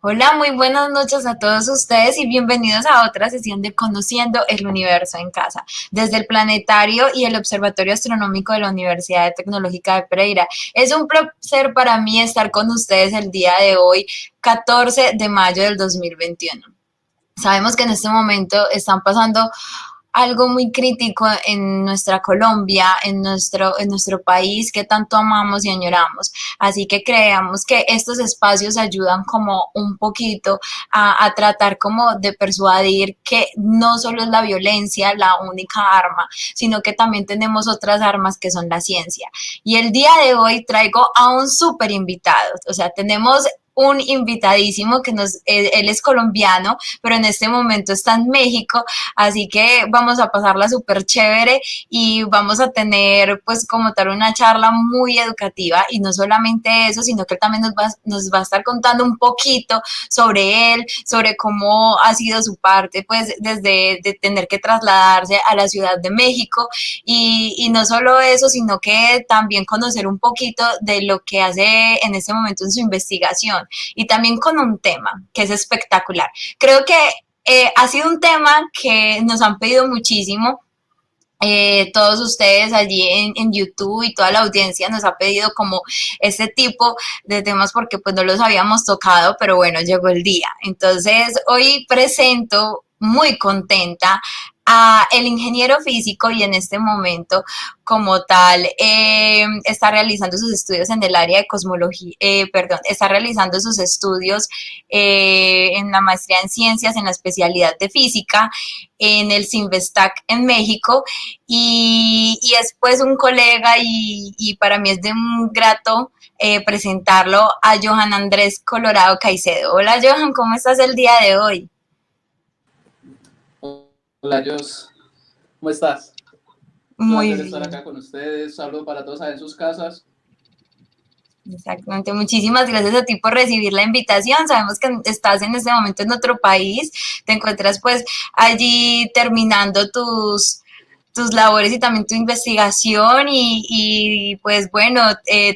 Hola, muy buenas noches a todos ustedes y bienvenidos a otra sesión de Conociendo el Universo en Casa, desde el Planetario y el Observatorio Astronómico de la Universidad Tecnológica de Pereira. Es un placer para mí estar con ustedes el día de hoy, 14 de mayo del 2021. Sabemos que en este momento están pasando algo muy crítico en nuestra Colombia, en nuestro país que tanto amamos y añoramos. Así que creemos que estos espacios ayudan como un poquito a tratar como de persuadir que no solo es la violencia la única arma, sino que también tenemos otras armas que son la ciencia. Y el día de hoy traigo a un súper invitado, o sea, tenemos un invitadísimo él es colombiano, pero en este momento está en México, así que vamos a pasarla súper chévere y vamos a tener pues como tal una charla muy educativa y no solamente eso, sino que él también nos va a estar contando un poquito sobre él, sobre cómo ha sido su parte pues desde de tener que trasladarse a la Ciudad de México y no solo eso, sino que también conocer un poquito de lo que hace en este momento en su investigación y también con un tema que es espectacular. Creo que ha sido un tema que nos han pedido muchísimo. Todos ustedes allí en YouTube y toda la audiencia nos ha pedido como este tipo de temas porque pues no los habíamos tocado, pero bueno, llegó el día. Entonces hoy presento muy contenta a el ingeniero físico y en este momento como tal está realizando sus estudios en el área de cosmología, perdón, está realizando sus estudios en la maestría en ciencias en la especialidad de física en el Sinvestac en México y es pues un colega y para mí es de un grato presentarlo a Johan Andrés Colorado Caicedo. Hola Johan, ¿cómo estás el día de hoy? Hola, Jos, ¿cómo estás? Un Muy placer estar bien. acá con ustedes. Saludos para todos allá en sus casas. Exactamente, muchísimas gracias a ti por recibir la invitación. Sabemos que estás en este momento en otro país, te encuentras pues allí terminando tus labores y también tu investigación pues bueno,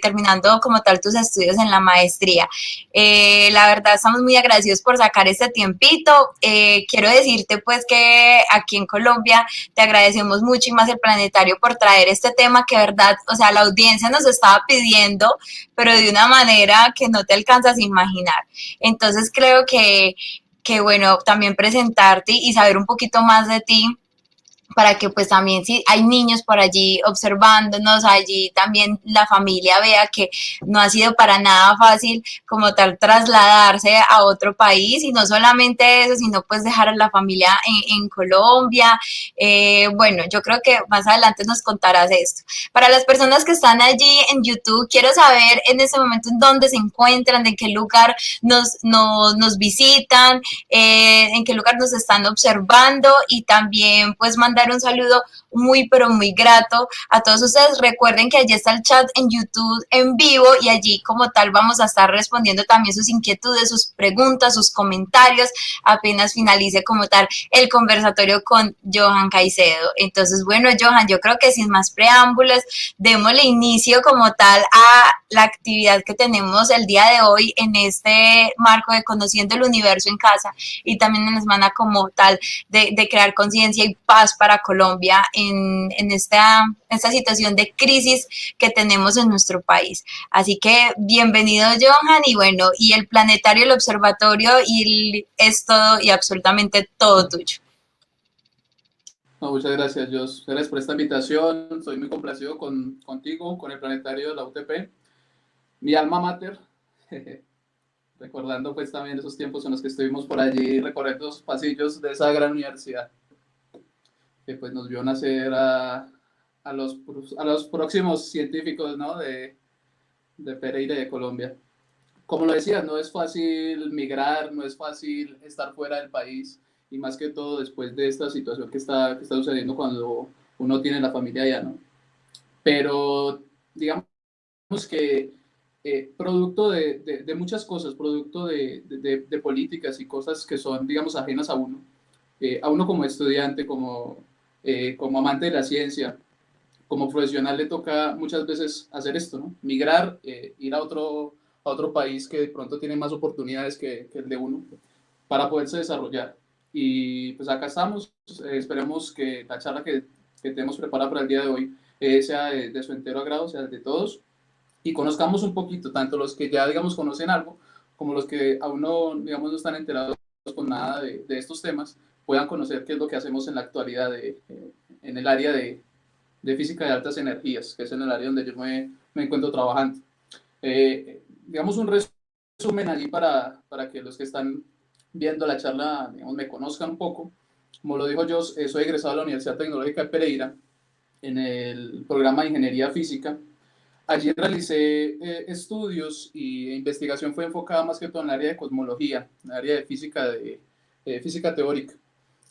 terminando como tal tus estudios en la maestría. La verdad estamos muy agradecidos por sacar este tiempito. Quiero decirte pues que aquí en Colombia te agradecemos mucho y más el planetario por traer este tema que verdad, o sea, la audiencia nos estaba pidiendo, pero de una manera que no te alcanzas a imaginar. Entonces creo que bueno, también presentarte y saber un poquito más de ti para que pues también si hay niños por allí observándonos, allí también la familia vea que no ha sido para nada fácil como tal trasladarse a otro país y no solamente eso, sino pues dejar a la familia en Colombia. Bueno, yo creo que más adelante nos contarás esto. Para las personas que están allí en YouTube, quiero saber en este momento en dónde se encuentran, en qué lugar nos visitan, en qué lugar nos están observando y también pues mandar un saludo muy pero muy grato a todos ustedes. Recuerden que allí está el chat en YouTube en vivo y allí como tal vamos a estar respondiendo también sus inquietudes, sus preguntas, sus comentarios apenas finalice como tal el conversatorio con Johan Caicedo. Entonces bueno, Johan, yo creo que sin más preámbulos démosle inicio como tal a la actividad que tenemos el día de hoy en este marco de Conociendo el Universo en Casa y también en la semana como tal de crear conciencia y paz para Colombia en esta situación de crisis que tenemos en nuestro país. Así que bienvenido Johan y bueno, y el planetario, el observatorio y es todo y absolutamente todo tuyo. No, muchas gracias, Jos. Gracias por esta invitación. Soy muy complacido contigo, con el planetario de la UTP. Mi alma mater. Recordando pues también esos tiempos en los que estuvimos por allí recorriendo los pasillos de esa gran universidad que pues nos vio nacer a los próximos científicos, ¿no? de Pereira y de Colombia. Como lo decía, no es fácil migrar, no es fácil estar fuera del país y más que todo después de esta situación que está sucediendo cuando uno tiene la familia allá, ¿no? Pero digamos que producto de muchas cosas, producto de políticas y cosas que son, digamos, ajenas a uno como estudiante, como amante de la ciencia, como profesional le toca muchas veces hacer esto, ¿no? Migrar, ir a a otro país que de pronto tiene más oportunidades que el de uno para poderse desarrollar. Y pues acá estamos, esperemos que la charla que tenemos preparada para el día de hoy sea de su entero agrado, sea de todos, y conozcamos un poquito, tanto los que ya, digamos, conocen algo, como los que aún no, digamos, no están enterados con nada de estos temas, puedan conocer qué es lo que hacemos en la actualidad en el área de física de altas energías, que es en el área donde yo me encuentro trabajando. Digamos un resumen allí para que los que están viendo la charla, digamos, me conozcan un poco. Como lo dijo yo, soy egresado de la Universidad Tecnológica de Pereira en el programa de Ingeniería Física. Allí realicé estudios y investigación fue enfocada más que todo en el área de cosmología, en el área de física teórica.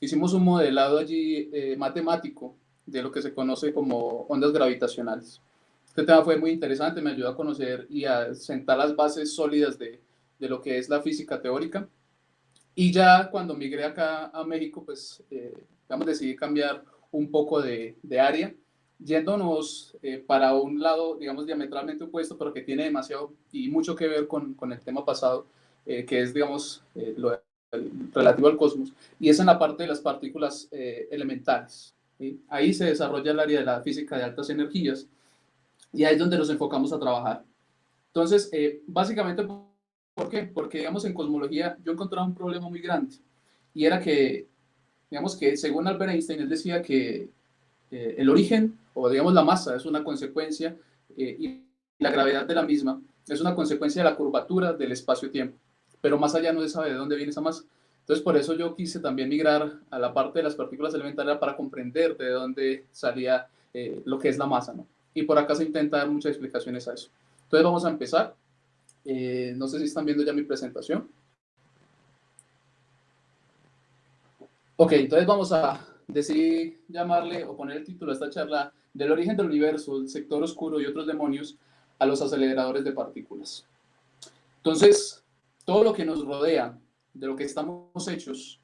Hicimos un modelado allí matemático de lo que se conoce como ondas gravitacionales. Este tema fue muy interesante, me ayudó a conocer y a sentar las bases sólidas de lo que es la física teórica. Y ya cuando migré acá a México, pues, digamos, decidí cambiar un poco de área, yéndonos para un lado, digamos, diametralmente opuesto, pero que tiene demasiado y mucho que ver con el tema pasado, que es, digamos, lo relativo al cosmos, y es en la parte de las partículas elementales. ¿Sí? Ahí se desarrolla el área de la física de altas energías, y ahí es donde nos enfocamos a trabajar. Entonces, básicamente, ¿por qué? Porque, digamos, en cosmología yo encontraba un problema muy grande, y era que, digamos que según Albert Einstein, él decía que el origen, o digamos la masa, es una consecuencia, y la gravedad de la misma es una consecuencia de la curvatura del espacio-tiempo, pero más allá no se sabe de dónde viene esa masa. Entonces, por eso yo quise también migrar a la parte de las partículas elementales para comprender de dónde salía lo que es la masa, ¿no? Y por acá se intenta dar muchas explicaciones a eso. Entonces, vamos a empezar. No sé si están viendo ya mi presentación. Ok, entonces vamos a decidir llamarle o poner el título a esta charla del origen del universo, el sector oscuro y otros demonios a los aceleradores de partículas. Entonces, todo lo que nos rodea, de lo que estamos hechos,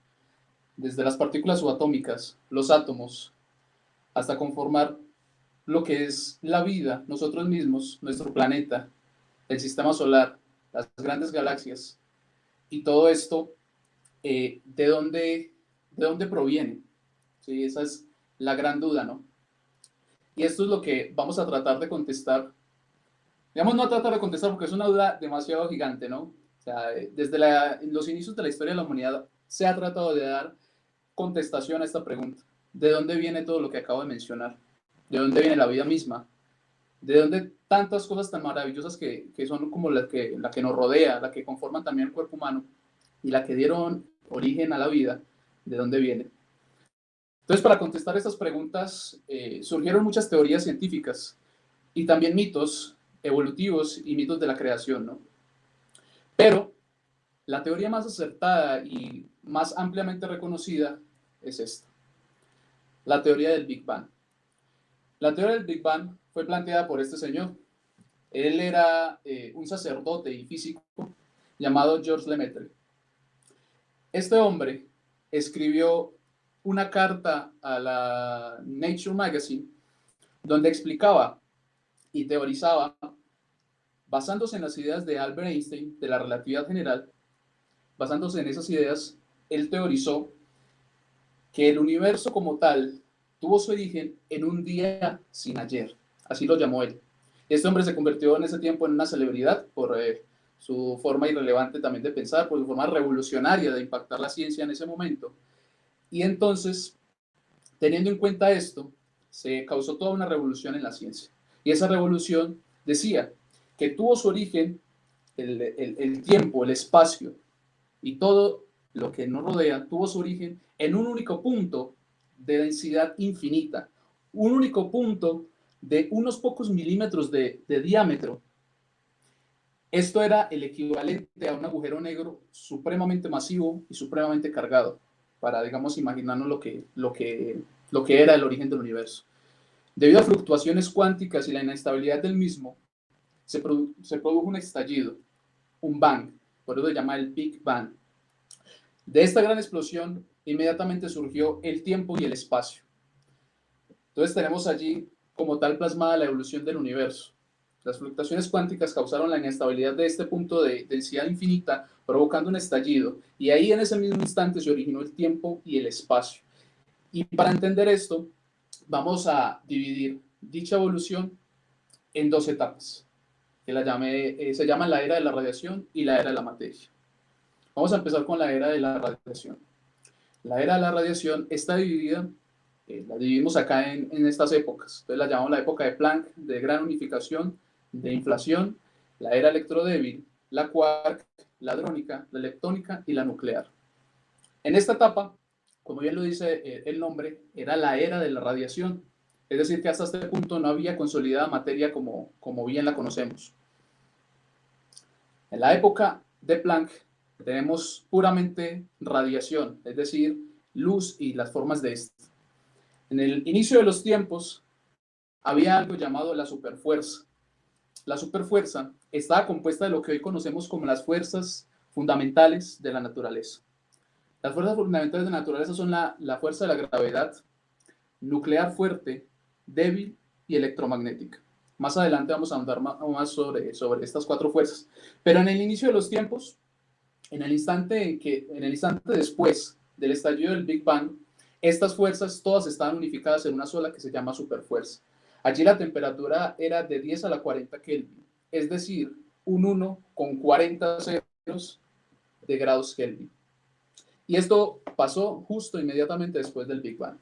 desde las partículas subatómicas, los átomos, hasta conformar lo que es la vida, nosotros mismos, nuestro planeta, el sistema solar, las grandes galaxias, y todo esto, ¿de dónde proviene? Sí, esa es la gran duda, ¿no? Y esto es lo que vamos a tratar de contestar. Digamos, no a tratar de contestar porque es una duda demasiado gigante, ¿no? O sea, desde los inicios de la historia de la humanidad se ha tratado de dar contestación a esta pregunta. ¿De dónde viene todo lo que acabo de mencionar? ¿De dónde viene la vida misma? ¿De dónde tantas cosas tan maravillosas que son como la que nos rodea, la que conforman también el cuerpo humano y la que dieron origen a la vida? ¿De dónde viene? Entonces, para contestar estas preguntas, surgieron muchas teorías científicas y también mitos evolutivos y mitos de la creación, ¿no? Pero la teoría más acertada y más ampliamente reconocida es esta, la teoría del Big Bang. La teoría del Big Bang fue planteada por este señor. Él era un sacerdote y físico llamado Georges Lemaitre. Este hombre escribió una carta a la Nature Magazine donde explicaba y teorizaba, basándose en las ideas de Albert Einstein de la relatividad general, basándose en esas ideas, él teorizó que el universo como tal tuvo su origen en un día sin ayer, así lo llamó él. Este hombre se convirtió en ese tiempo en una celebridad por su forma irrelevante también de pensar, por su forma revolucionaria de impactar la ciencia en ese momento. Y entonces, teniendo en cuenta esto, se causó toda una revolución en la ciencia. Y esa revolución decía que tuvo su origen el tiempo, el espacio y todo lo que nos rodea, tuvo su origen en un único punto de densidad infinita, un único punto de unos pocos milímetros de diámetro. Esto era el equivalente a un agujero negro supremamente masivo y supremamente cargado, para, digamos, imaginarnos lo que era el origen del universo. Debido a fluctuaciones cuánticas y la inestabilidad del mismo, se produjo un estallido, un bang, por eso se llama el Big Bang. De esta gran explosión, inmediatamente surgió el tiempo y el espacio. Entonces tenemos allí como tal plasmada la evolución del universo. Las fluctuaciones cuánticas causaron la inestabilidad de este punto de densidad infinita, provocando un estallido, y ahí en ese mismo instante se originó el tiempo y el espacio. Y para entender esto, vamos a dividir dicha evolución en dos etapas, que se llaman la era de la radiación y la era de la materia. Vamos a empezar con la era de la radiación. La era de la radiación está dividida, la dividimos acá en estas épocas. Entonces la llamamos la época de Planck, de gran unificación, de inflación, la era electrodébil, la quark, la hadrónica, la leptónica y la nuclear. En esta etapa, como bien lo dice el nombre, era la era de la radiación. Es decir, que hasta este punto no había consolidada materia como bien la conocemos. En la época de Planck tenemos puramente radiación, es decir, luz y las formas de esta. En el inicio de los tiempos había algo llamado la superfuerza. La superfuerza estaba compuesta de lo que hoy conocemos como las fuerzas fundamentales de la naturaleza. Las fuerzas fundamentales de la naturaleza son la fuerza de la gravedad, nuclear fuerte, débil y electromagnética. Más adelante vamos a ahondar más sobre estas cuatro fuerzas. Pero en el inicio de los tiempos, en el instante después del estallido del Big Bang, estas fuerzas todas estaban unificadas en una sola que se llama superfuerza. Allí la temperatura era de 10 a la 40 Kelvin, es decir, un 1 con 40 ceros de grados Kelvin. Y esto pasó justo inmediatamente después del Big Bang.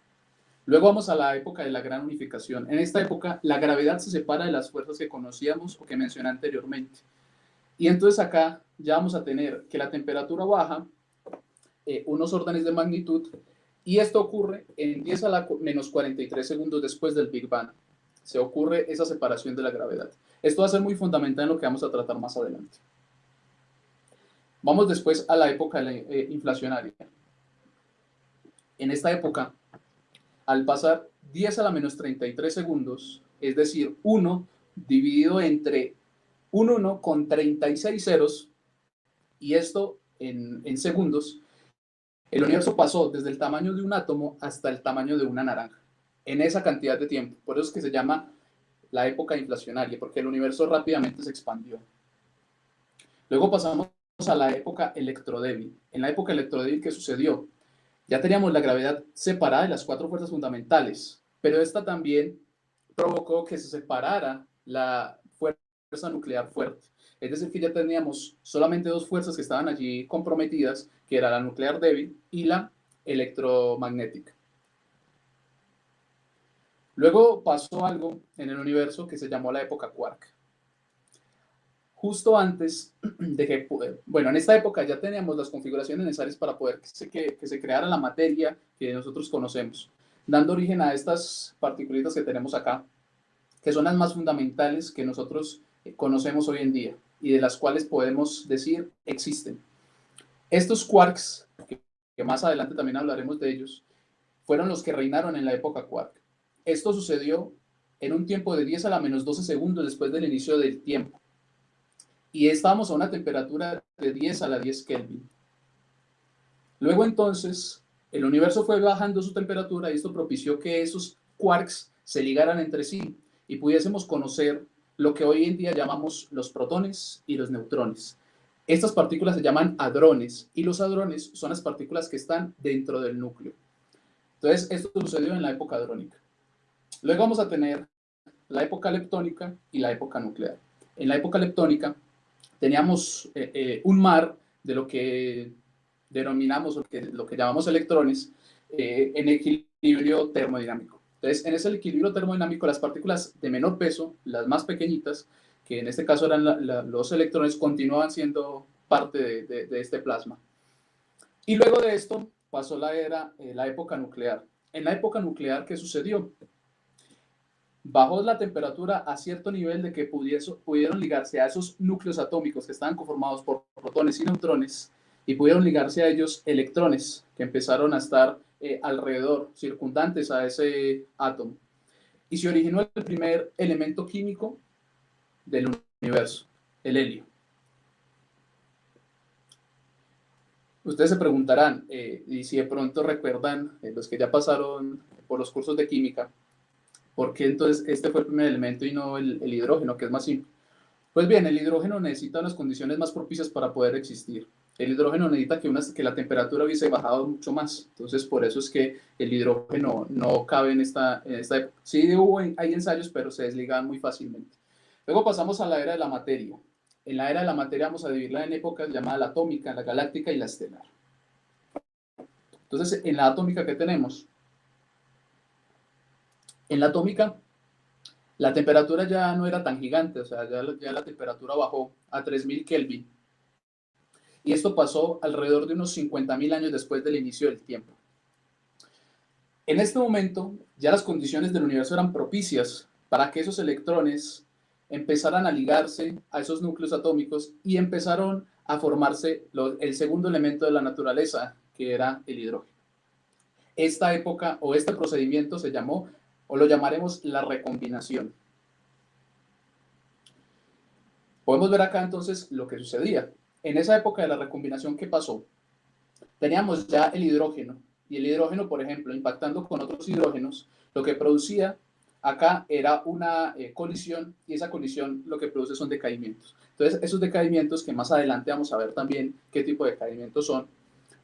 Luego vamos a la época de la gran unificación. En esta época, la gravedad se separa de las fuerzas que conocíamos o que mencioné anteriormente. Y entonces acá ya vamos a tener que la temperatura baja unos órdenes de magnitud, y esto ocurre en 10 a la menos 43 segundos después del Big Bang. Se ocurre esa separación de la gravedad. Esto va a ser muy fundamental en lo que vamos a tratar más adelante. Vamos después a la época inflacionaria. En esta época, al pasar 10 a la menos 33 segundos, es decir, 1 dividido entre un 1 con 36 ceros, y esto en segundos, el universo pasó desde el tamaño de un átomo hasta el tamaño de una naranja, en esa cantidad de tiempo. Por eso es que se llama la época inflacionaria, porque el universo rápidamente se expandió. Luego pasamos a la época electrodébil. En la época electrodébil, ¿qué sucedió? Ya teníamos la gravedad separada de las cuatro fuerzas fundamentales, pero esta también provocó que se separara la fuerza nuclear fuerte. Es decir, que ya teníamos solamente dos fuerzas que estaban allí comprometidas, que era la nuclear débil y la electromagnética. Luego pasó algo en el universo que se llamó la época quark. Justo antes de que, bueno, en esta época ya teníamos las configuraciones necesarias para poder que se creara la materia que nosotros conocemos, dando origen a estas partículas que tenemos acá, que son las más fundamentales que nosotros conocemos hoy en día y de las cuales podemos decir existen. Estos quarks, que más adelante también hablaremos de ellos, fueron los que reinaron en la época quark. Esto sucedió en un tiempo de 10 a la menos 12 segundos después del inicio del tiempo. Y estábamos a una temperatura de 10 a la 10 Kelvin. Luego entonces, el universo fue bajando su temperatura y esto propició que esos quarks se ligaran entre sí y pudiésemos conocer lo que hoy en día llamamos los protones y los neutrones. Estas partículas se llaman hadrones, y los hadrones son las partículas que están dentro del núcleo. Entonces, esto sucedió en la época hadrónica. Luego vamos a tener la época leptónica y la época nuclear. En la época leptónica teníamos un mar de lo que denominamos, lo que llamamos electrones, en equilibrio termodinámico. Entonces, en ese equilibrio termodinámico, las partículas de menor peso, las más pequeñitas, que en este caso eran los electrones, continuaban siendo parte de este plasma. Y luego de esto pasó la época nuclear. En la época nuclear, ¿qué sucedió? Bajó la temperatura a cierto nivel de que pudieron ligarse a esos núcleos atómicos que estaban conformados por protones y neutrones, y pudieron ligarse a ellos electrones que empezaron a estar alrededor, circundantes a ese átomo. Y se originó el primer elemento químico del universo, el helio. Ustedes se preguntarán, y si de pronto recuerdan, los que ya pasaron por los cursos de química, ¿por qué entonces este fue el primer elemento y no el hidrógeno, que es más simple? Pues bien, el hidrógeno necesita unas condiciones más propicias para poder existir. El hidrógeno necesita que la temperatura hubiese bajado mucho más. Entonces, por eso es que el hidrógeno no cabe en esta época. Sí hay ensayos, pero se desligaban muy fácilmente. Luego pasamos a la era de la materia. En la era de la materia vamos a dividirla en épocas llamadas la atómica, la galáctica y la estelar. Entonces, en la atómica, ¿qué tenemos? En la atómica, la temperatura ya no era tan gigante, o sea, ya la temperatura bajó a 3000 Kelvin. Y esto pasó alrededor de unos 50.000 años después del inicio del tiempo. En este momento, ya las condiciones del universo eran propicias para que esos electrones empezaran a ligarse a esos núcleos atómicos y empezaron a formarse el segundo elemento de la naturaleza, que era el hidrógeno. Esta época o este procedimiento se llamó, o lo llamaremos la recombinación. Podemos ver acá entonces lo que sucedía. En esa época de la recombinación, ¿qué pasó? Teníamos ya el hidrógeno, y el hidrógeno, por ejemplo, impactando con otros hidrógenos, lo que producía acá era una colisión, y esa colisión lo que produce son decaimientos. Entonces, esos decaimientos, que más adelante vamos a ver también qué tipo de decaimientos son,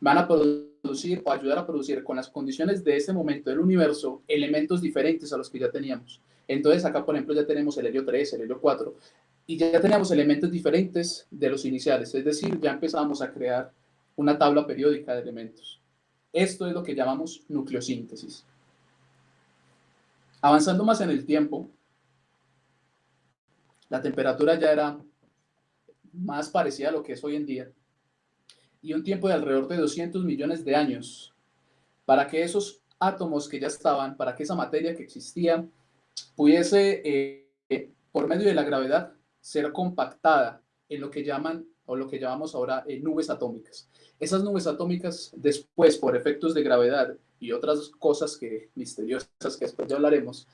van a producir o ayudar a producir con las condiciones de este momento del universo elementos diferentes a los que ya teníamos. Entonces, acá, por ejemplo, ya tenemos el helio 3, el helio 4, y ya teníamos elementos diferentes de los iniciales, es decir, ya empezamos a crear una tabla periódica de elementos. Esto es lo que llamamos nucleosíntesis. Avanzando más en el tiempo, la temperatura ya era más parecida a lo que es hoy en día, y un tiempo de alrededor de 200 millones de años para que esos átomos que ya estaban, para que esa materia que existía pudiese, por medio de la gravedad, ser compactada en lo que llaman o lo que llamamos ahora nubes atómicas. Esas nubes atómicas después, por efectos de gravedad y otras cosas misteriosas que después ya hablaremos,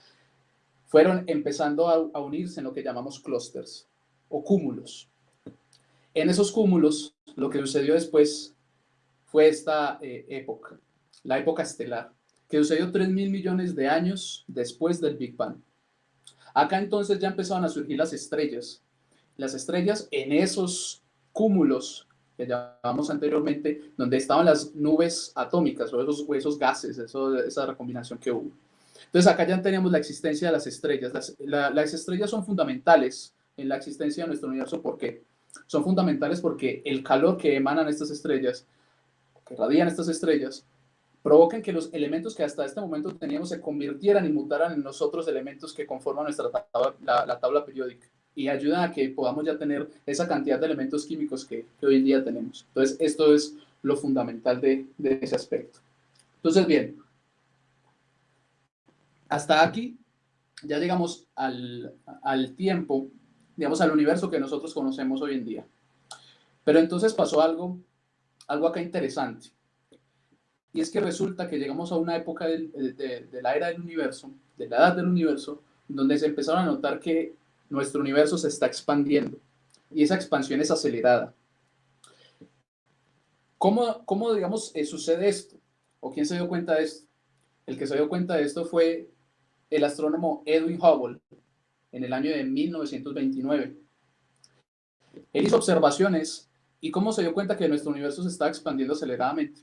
fueron empezando a unirse en lo que llamamos clústeres o cúmulos. En esos cúmulos, lo que sucedió después fue esta época, la época estelar, que sucedió 3.000 millones de años después del Big Bang. Acá entonces ya empezaron a surgir las estrellas. Las estrellas en esos cúmulos que llamamos anteriormente, donde estaban las nubes atómicas o esos gases, esa recombinación que hubo. Entonces acá ya teníamos la existencia de las estrellas. Las estrellas son fundamentales en la existencia de nuestro universo. ¿Por qué? Son fundamentales porque el calor que emanan estas estrellas, que radian estas estrellas, provocan que los elementos que hasta este momento teníamos se convirtieran y mutaran en los otros elementos que conforman nuestra la tabla periódica, y ayudan a que podamos ya tener esa cantidad de elementos químicos que hoy en día tenemos. Entonces, esto es lo fundamental de ese aspecto. Entonces, bien, hasta aquí ya llegamos al tiempo, digamos, al universo que nosotros conocemos hoy en día. Pero entonces pasó algo acá interesante. Y es que resulta que llegamos a una época de la era del universo, de la edad del universo, donde se empezaron a notar que nuestro universo se está expandiendo. Y esa expansión es acelerada. ¿Cómo digamos, sucede esto? ¿O quién se dio cuenta de esto? El que se dio cuenta de esto fue el astrónomo Edwin Hubble en el año de 1929. Él hizo observaciones y cómo se dio cuenta que nuestro universo se está expandiendo aceleradamente.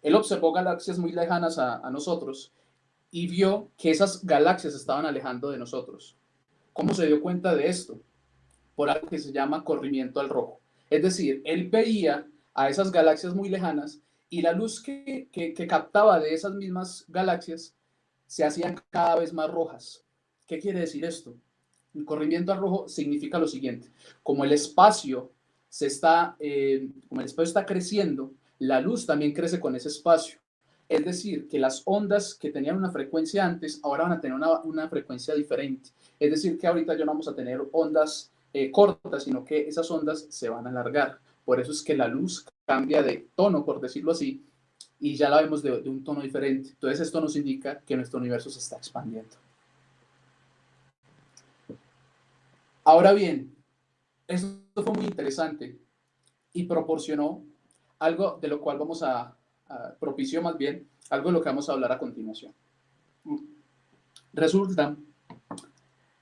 Él observó galaxias muy lejanas a nosotros y vio que esas galaxias se estaban alejando de nosotros. ¿Cómo se dio cuenta de esto? Por algo que se llama corrimiento al rojo. Es decir, él veía a esas galaxias muy lejanas y la luz que captaba de esas mismas galaxias se hacían cada vez más rojas. ¿Qué quiere decir esto? El corrimiento al rojo significa lo siguiente: como el espacio como el espacio está creciendo, la luz también crece con ese espacio. Es decir, que las ondas que tenían una frecuencia antes, ahora van a tener una frecuencia diferente. Es decir, que ahorita ya no vamos a tener ondas cortas, sino que esas ondas se van a alargar. Por eso es que la luz cambia de tono, por decirlo así, y ya la vemos de un tono diferente. Entonces esto nos indica que nuestro universo se está expandiendo. Ahora bien, esto fue muy interesante y proporcionó algo de lo cual propició más bien, algo de lo que vamos a hablar a continuación. Resulta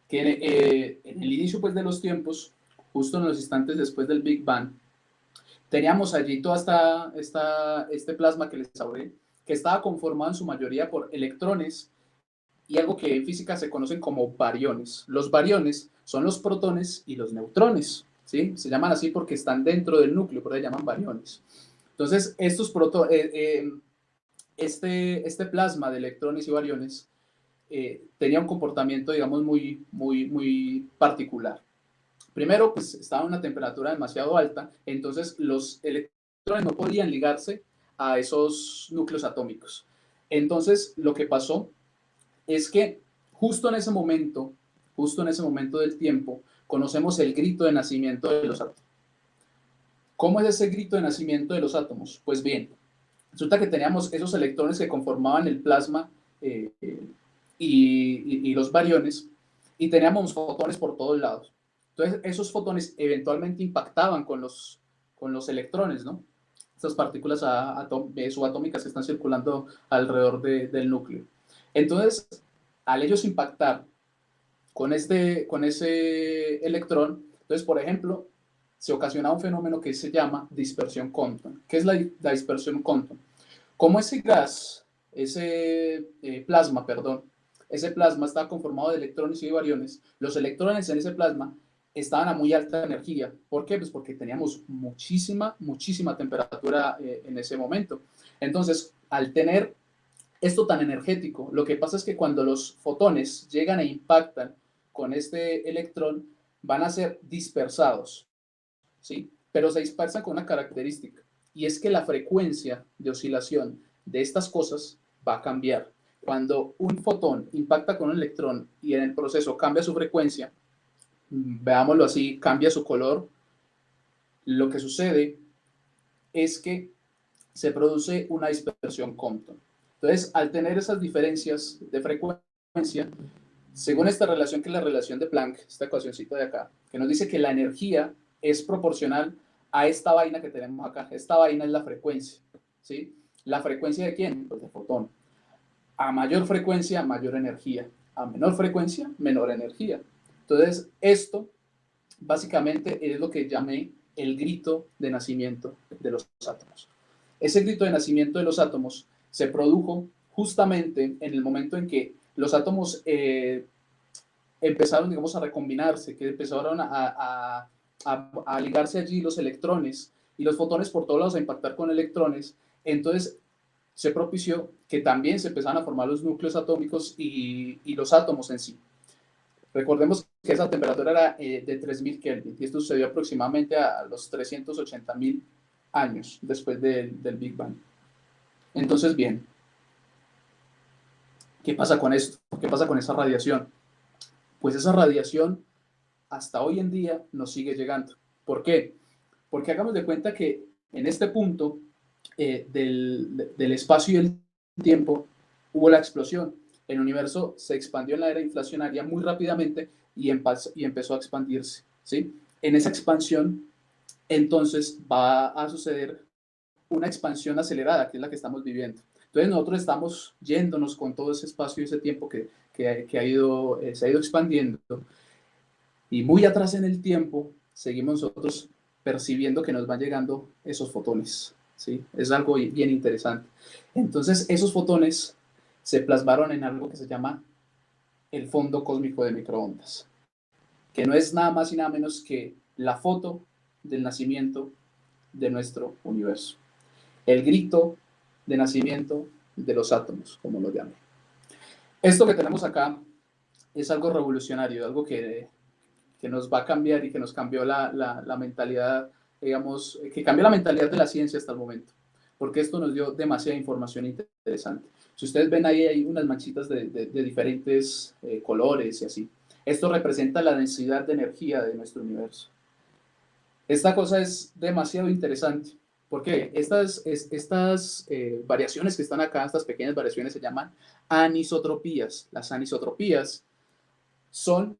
que en el inicio pues, de los tiempos justo en los instantes después del Big Bang, teníamos allí toda este plasma que les hablé, que estaba conformado en su mayoría por electrones y algo que en física se conocen como bariones. Los bariones son los protones y los neutrones, ¿sí? Se llaman así porque están dentro del núcleo, por eso se llaman bariones. Entonces, este plasma de electrones y bariones tenía un comportamiento, digamos, muy particular. Primero, pues estaba a una temperatura demasiado alta, entonces los electrones no podían ligarse a esos núcleos atómicos. Entonces, lo que pasó es que justo en ese momento del tiempo, conocemos el grito de nacimiento de los átomos. ¿Cómo es ese grito de nacimiento de los átomos? Pues bien, resulta que teníamos esos electrones que conformaban el plasma y los bariones, y teníamos fotones por todos lados. Entonces, esos fotones eventualmente impactaban con los electrones, ¿no? Estas partículas subatómicas que están circulando alrededor del núcleo. Entonces, al ellos impactar con ese electrón, entonces, por ejemplo, se ocasiona un fenómeno que se llama dispersión Compton. ¿Qué es la dispersión Compton? Como ese gas, ese plasma está conformado de electrones y de bariones, los electrones en ese plasma estaban a muy alta energía. ¿Por qué? Pues porque teníamos muchísima temperatura en ese momento. Entonces, al tener esto tan energético, lo que pasa es que cuando los fotones llegan e impactan con este electrón, van a ser dispersados, ¿sí? Pero se dispersan con una característica, y es que la frecuencia de oscilación de estas cosas va a cambiar. Cuando un fotón impacta con un electrón y en el proceso cambia su frecuencia, veámoslo así, cambia su color, lo que sucede es que se produce una dispersión Compton. Entonces, al tener esas diferencias de frecuencia, según esta relación que es la relación de Planck, esta ecuacióncita de acá, que nos dice que la energía es proporcional a esta vaina que tenemos acá. Esta vaina es la frecuencia, ¿sí? ¿La frecuencia de quién? Pues de fotón. A mayor frecuencia, mayor energía. A menor frecuencia, menor energía. Entonces, esto básicamente es lo que llamé el grito de nacimiento de los átomos. Ese grito de nacimiento de los átomos se produjo justamente en el momento en que los átomos empezaron, digamos, a recombinarse, que empezaron a ligarse allí los electrones y los fotones por todos lados a impactar con electrones. Entonces se propició que también se empezaron a formar los núcleos atómicos y los átomos en sí. Recordemos que esa temperatura era de 3000 Kelvin y esto sucedió aproximadamente a los 380.000 años después del Big Bang. Entonces, bien, ¿qué pasa con esto? ¿Qué pasa con esa radiación? Pues esa radiación hasta hoy en día nos sigue llegando. ¿Por qué? Porque hagamos de cuenta que en este punto del espacio y el tiempo hubo la explosión. El universo se expandió en la era inflacionaria muy rápidamente y empezó a expandirse, ¿sí? En esa expansión, entonces, va a suceder una expansión acelerada, que es la que estamos viviendo. Entonces, nosotros estamos yéndonos con todo ese espacio y ese tiempo que se ha ido expandiendo. Y muy atrás en el tiempo, seguimos nosotros percibiendo que nos van llegando esos fotones, ¿sí? Es algo bien interesante. Entonces, esos fotones se plasmaron en algo que se llama el fondo cósmico de microondas, que no es nada más y nada menos que la foto del nacimiento de nuestro universo. El grito de nacimiento de los átomos, como lo llaman. Esto que tenemos acá es algo revolucionario, algo que nos va a cambiar y que nos cambió la mentalidad, digamos, que cambió la mentalidad de la ciencia hasta el momento, porque esto nos dio demasiada información interesante. Si ustedes ven ahí, hay unas manchitas de diferentes colores y así. Esto representa la densidad de energía de nuestro universo. Esta cosa es demasiado interesante. ¿Por qué? Estas variaciones que están acá, estas pequeñas variaciones se llaman anisotropías. Las anisotropías son,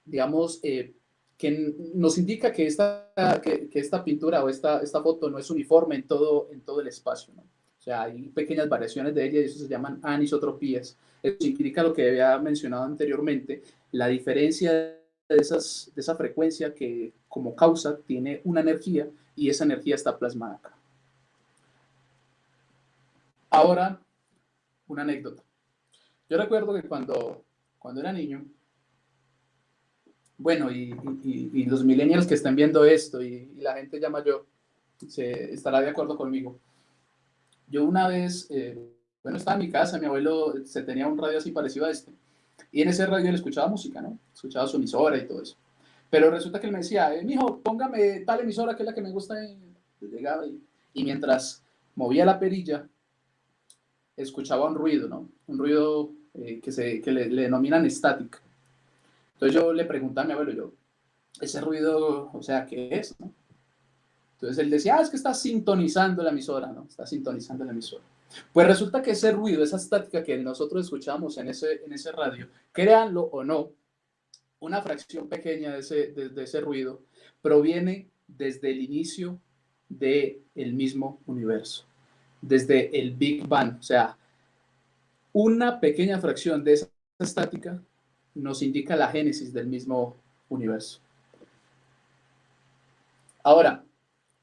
digamos, que nos indica que esta pintura o esta foto no es uniforme en todo el espacio, ¿no? O sea, hay pequeñas variaciones de ella y eso se llaman anisotropías. Eso indica lo que había mencionado anteriormente, la diferencia de esa frecuencia que como causa tiene una energía y esa energía está plasmada acá. Ahora, una anécdota. Yo recuerdo que cuando era niño, bueno, y los millennials que están viendo esto y la gente ya mayor se estará de acuerdo conmigo. Yo una vez, bueno, estaba en mi casa, mi abuelo se tenía un radio así parecido a este, y en ese radio le escuchaba música, ¿no? Escuchaba su emisora y todo eso. Pero resulta que él me decía, mijo, póngame tal emisora que es la que me gusta. Y llegaba y mientras movía la perilla, escuchaba un ruido, ¿no? Un ruido que le denominan estática. Entonces yo le preguntaba a mi abuelo, yo, ese ruido, o sea, ¿qué es? ¿No? Entonces él decía, es que está sintonizando la emisora, ¿no? Está sintonizando la emisora. Pues resulta que ese ruido, esa estática que nosotros escuchamos en ese radio, créanlo o no, una fracción pequeña de ese ruido proviene desde el inicio del mismo universo, desde el Big Bang. O sea, una pequeña fracción de esa estática nos indica la génesis del mismo universo. Ahora,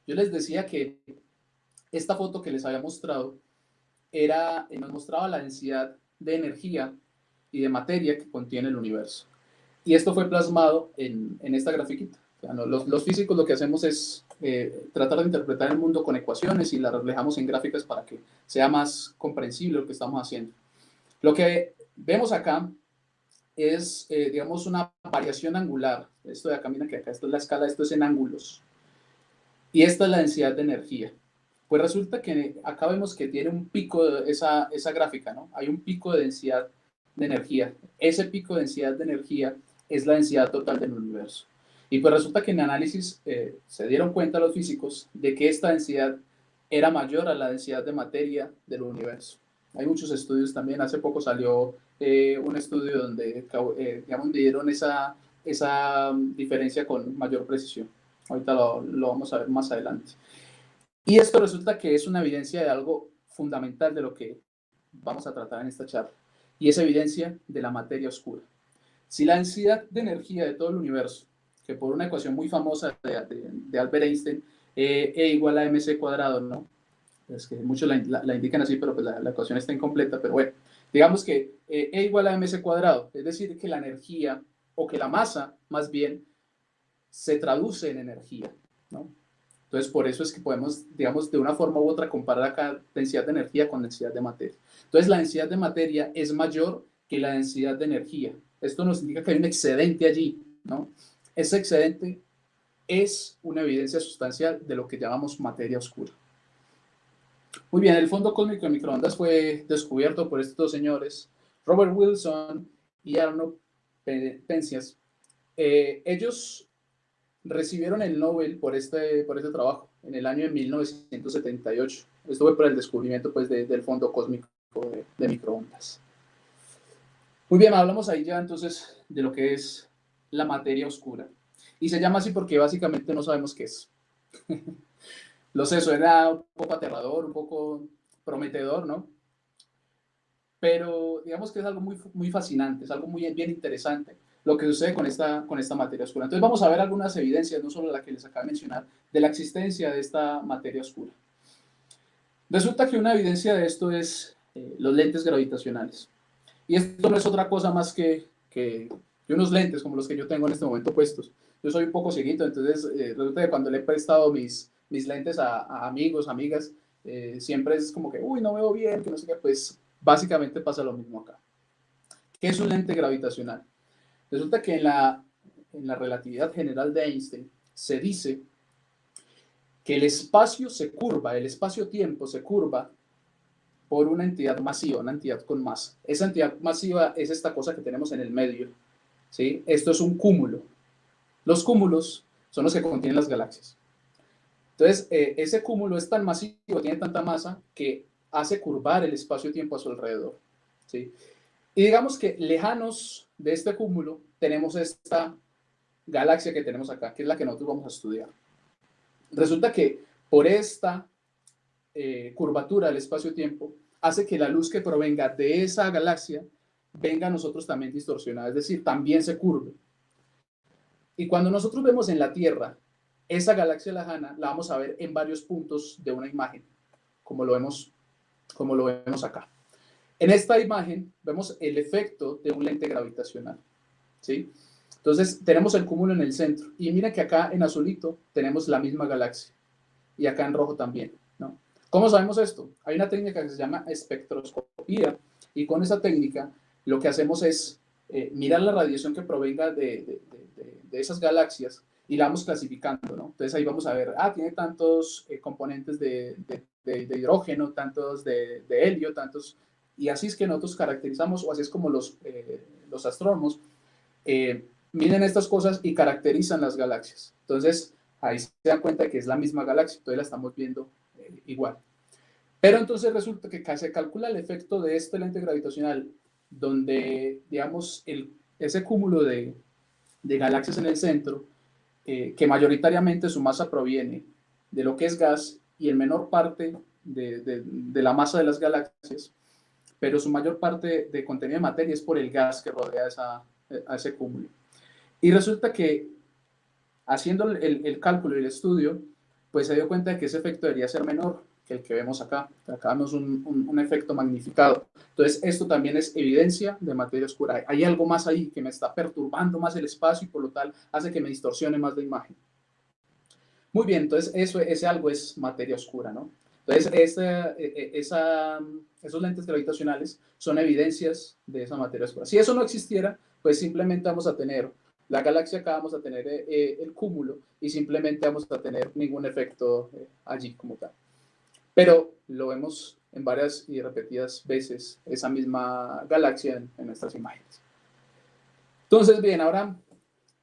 yo les decía que esta foto que les había mostrado nos mostraba la densidad de energía y de materia que contiene el universo. Y esto fue plasmado en esta grafiquita. O sea, no, los físicos lo que hacemos es tratar de interpretar el mundo con ecuaciones y la reflejamos en gráficas para que sea más comprensible lo que estamos haciendo. Lo que vemos acá es, digamos, una variación angular. Esto de acá, mira que acá esto es la escala, esto es en ángulos. Y esta es la densidad de energía. Pues resulta que acá vemos que tiene un pico, esa gráfica, ¿no? Hay un pico de densidad de energía. Ese pico de densidad de energía es la densidad total del universo. Y pues resulta que en análisis se dieron cuenta los físicos de que esta densidad era mayor a la densidad de materia del universo. Hay muchos estudios también. Hace poco salió un estudio donde digamos, dieron esa diferencia con mayor precisión. Ahorita lo vamos a ver más adelante. Y esto resulta que es una evidencia de algo fundamental de lo que vamos a tratar en esta charla. Y es evidencia de la materia oscura. Si la densidad de energía de todo el universo, que por una ecuación muy famosa de Albert Einstein, E igual a mc cuadrado, ¿no? Es que muchos la indican así, pero pues la ecuación está incompleta, pero bueno, digamos que E igual a mc cuadrado, es decir, que la energía, o que la masa, más bien, se traduce en energía, ¿no? Entonces, por eso es que podemos, digamos, de una forma u otra comparar acá densidad de energía con densidad de materia. Entonces, la densidad de materia es mayor que la densidad de energía. Esto nos indica que hay un excedente allí, ¿no? Ese excedente es una evidencia sustancial de lo que llamamos materia oscura. Muy bien, el fondo cósmico de microondas fue descubierto por estos dos señores, Robert Wilson y Arnold Penzias. Ellos recibieron el Nobel por este trabajo en el año de 1978. Esto fue por el descubrimiento pues, del fondo cósmico de microondas. Muy bien, hablamos ahí ya entonces de lo que es la materia oscura. Y se llama así porque básicamente no sabemos qué es. Lo sé, suena un poco aterrador, un poco prometedor, ¿no? Pero digamos que es algo muy, muy fascinante, es algo muy bien interesante lo que sucede con esta materia oscura. Entonces vamos a ver algunas evidencias, no solo la que les acabo de mencionar, de la existencia de esta materia oscura. Resulta que una evidencia de esto es los lentes gravitacionales. Y esto no es otra cosa más que unos lentes como los que yo tengo en este momento puestos. Yo soy un poco cieguito, entonces resulta que cuando le he prestado mis lentes a amigos, amigas, siempre es como que, uy, no veo bien, que no sé qué, pues básicamente pasa lo mismo acá. ¿Qué es un lente gravitacional? Resulta que en la relatividad general de Einstein se dice que el espacio se curva, el espacio-tiempo se curva por una entidad masiva, una entidad con masa. Esa entidad masiva es esta cosa que tenemos en el medio, ¿sí? Esto es un cúmulo. Los cúmulos son los que contienen las galaxias. Entonces, ese cúmulo es tan masivo, tiene tanta masa, que hace curvar el espacio-tiempo a su alrededor, ¿sí? Y digamos que lejanos de este cúmulo tenemos esta galaxia que tenemos acá, que es la que nosotros vamos a estudiar. Resulta que por esta curvatura del espacio-tiempo hace que la luz que provenga de esa galaxia venga a nosotros también distorsionada, es decir, también se curve. Y cuando nosotros vemos en la Tierra esa galaxia lejana, la vamos a ver en varios puntos de una imagen, como lo vemos acá. En esta imagen vemos el efecto de un lente gravitacional, ¿sí? Entonces tenemos el cúmulo en el centro y mira que acá en azulito tenemos la misma galaxia y acá en rojo también, ¿no? ¿Cómo sabemos esto? Hay una técnica que se llama espectroscopía y con esa técnica lo que hacemos es mirar la radiación que provenga de esas galaxias y la vamos clasificando, ¿no? Entonces ahí vamos a ver, tiene tantos componentes de hidrógeno, tantos de helio, tantos, y así es que nosotros caracterizamos, o así es como los astrónomos miden estas cosas y caracterizan las galaxias. Entonces ahí se dan cuenta de que es la misma galaxia, entonces la estamos viendo igual. Pero entonces resulta que se calcula el efecto de este lente gravitacional donde, digamos, ese cúmulo de galaxias en el centro, que mayoritariamente su masa proviene de lo que es gas y en menor parte de la masa de las galaxias, pero su mayor parte de contenido de materia es por el gas que rodea a ese cúmulo. Y resulta que haciendo el cálculo y el estudio, pues se dio cuenta de que ese efecto debería ser menor que el que vemos acá. Acá vemos un efecto magnificado. Entonces, esto también es evidencia de materia oscura. Hay algo más ahí que me está perturbando más el espacio y por lo tal hace que me distorsione más la imagen. Muy bien, entonces ese algo es materia oscura, ¿no? Entonces, esos lentes gravitacionales son evidencias de esa materia oscura. Si eso no existiera, pues simplemente vamos a tener la galaxia acá, vamos a tener el cúmulo y simplemente vamos a tener ningún efecto allí como tal. Pero lo vemos en varias y repetidas veces, esa misma galaxia en nuestras imágenes. Entonces, bien, ahora,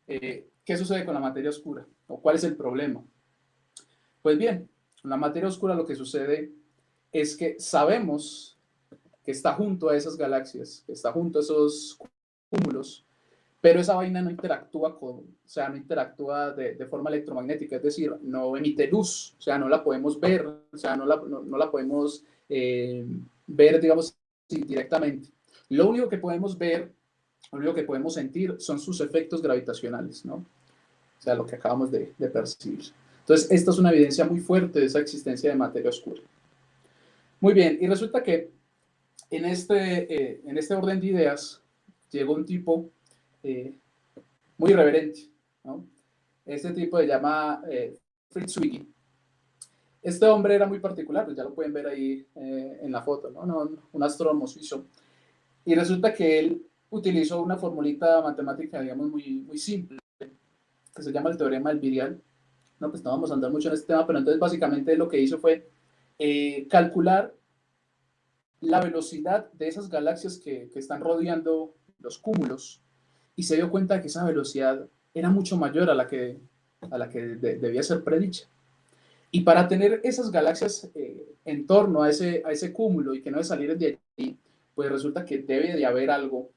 ¿qué sucede con la materia oscura? ¿O cuál es el problema? Pues bien, con la materia oscura lo que sucede es que sabemos que está junto a esas galaxias, que está junto a esos cúmulos, pero esa vaina no interactúa no interactúa de forma electromagnética, es decir, no emite luz, o sea, no la podemos ver, o sea, no la podemos ver, digamos, directamente. Lo único que podemos ver, lo único que podemos sentir son sus efectos gravitacionales, ¿no? O sea, lo que acabamos de percibir. Entonces, esta es una evidencia muy fuerte de esa existencia de materia oscura. Muy bien, y resulta que en este orden de ideas llegó un tipo muy irreverente, ¿no? Este tipo se llama Fritz Zwicky. Este hombre era muy particular, pues ya lo pueden ver ahí en la foto, ¿no? Un astrónomo suizo. Y resulta que él utilizó una formulita matemática, digamos, muy simple, que se llama el teorema del virial. No, pues no vamos a andar mucho en este tema, pero entonces básicamente lo que hizo fue calcular la velocidad de esas galaxias que están rodeando los cúmulos y se dio cuenta de que esa velocidad era mucho mayor a la que debía ser predicha. Y para tener esas galaxias en torno a ese cúmulo y que no de salir de allí, pues resulta que debe de haber algo,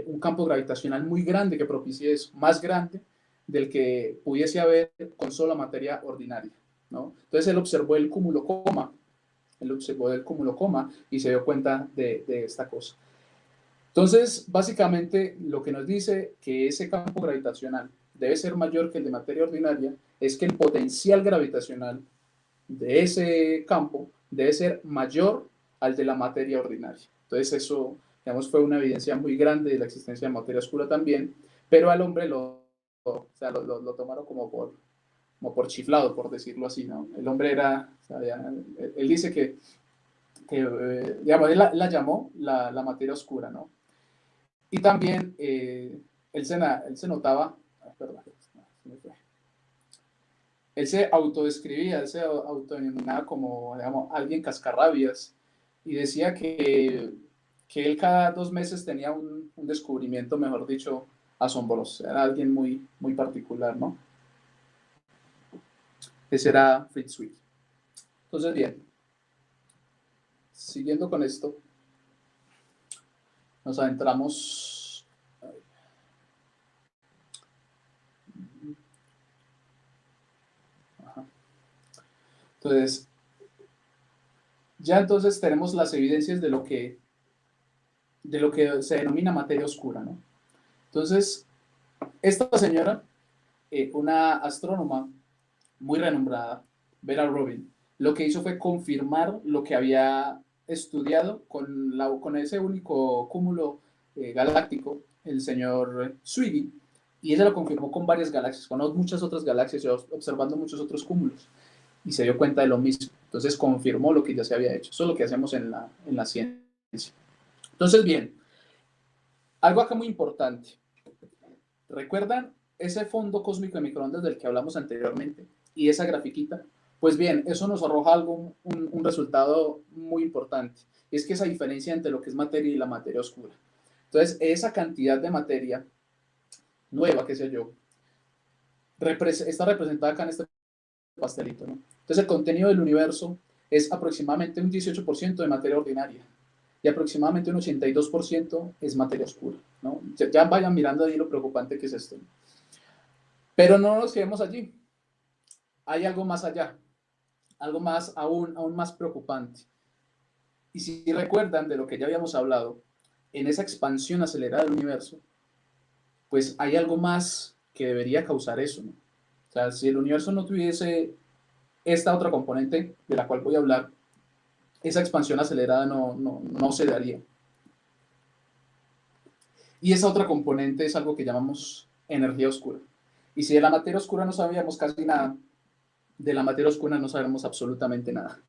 un campo gravitacional muy grande que propicie eso, más grande del que pudiese haber con sola materia ordinaria, ¿no? Entonces él observó el cúmulo coma, y se dio cuenta de esta cosa. Entonces, básicamente, lo que nos dice que ese campo gravitacional debe ser mayor que el de materia ordinaria es que el potencial gravitacional de ese campo debe ser mayor al de la materia ordinaria. Entonces, eso, digamos, fue una evidencia muy grande de la existencia de materia oscura también, pero al hombre lo tomaron como por chiflado, por decirlo así, ¿no? El hombre era, o sea, él dice que digamos, él la llamó la materia oscura, ¿no? Y también él se notaba, perdón, él se autodescribía, él se autodenominaba como, digamos, alguien cascarrabias y decía que él cada 2 meses tenía un descubrimiento, mejor dicho, asombroso. Era alguien muy particular, ¿no? Ese era Fritz Zwicky. Entonces, bien, siguiendo con esto, nos adentramos. Ajá. Entonces, ya entonces tenemos las evidencias de lo que se denomina materia oscura, ¿no? Entonces, esta señora una astrónoma muy renombrada, Vera Rubin, lo que hizo fue confirmar lo que había estudiado con ese único cúmulo galáctico, el señor Swiggy, y ella lo confirmó con varias galaxias, con muchas otras galaxias, observando muchos otros cúmulos, y se dio cuenta de lo mismo. Entonces confirmó lo que ya se había hecho. Eso es lo que hacemos en la ciencia. Entonces, bien, algo acá muy importante. ¿Recuerdan ese fondo cósmico de microondas del que hablamos anteriormente? Y esa grafiquita. Pues bien, eso nos arroja un resultado muy importante. Y es que esa diferencia entre lo que es materia y la materia oscura. Entonces, esa cantidad de materia nueva, qué sé yo, está representada acá en este pastelito, ¿no? Entonces, el contenido del universo es aproximadamente un 18% de materia ordinaria y aproximadamente un 82% es materia oscura, ¿no? Ya vayan mirando ahí lo preocupante que es esto. Pero no nos quedemos allí. Hay algo más allá, algo más aún más preocupante. Y si recuerdan de lo que ya habíamos hablado, en esa expansión acelerada del universo, pues hay algo más que debería causar eso, ¿no? O sea, si el universo no tuviese esta otra componente de la cual voy a hablar, esa expansión acelerada no se daría. Y esa otra componente es algo que llamamos energía oscura. Y si de la materia oscura no sabíamos casi nada, de la materia oscura no sabemos absolutamente nada.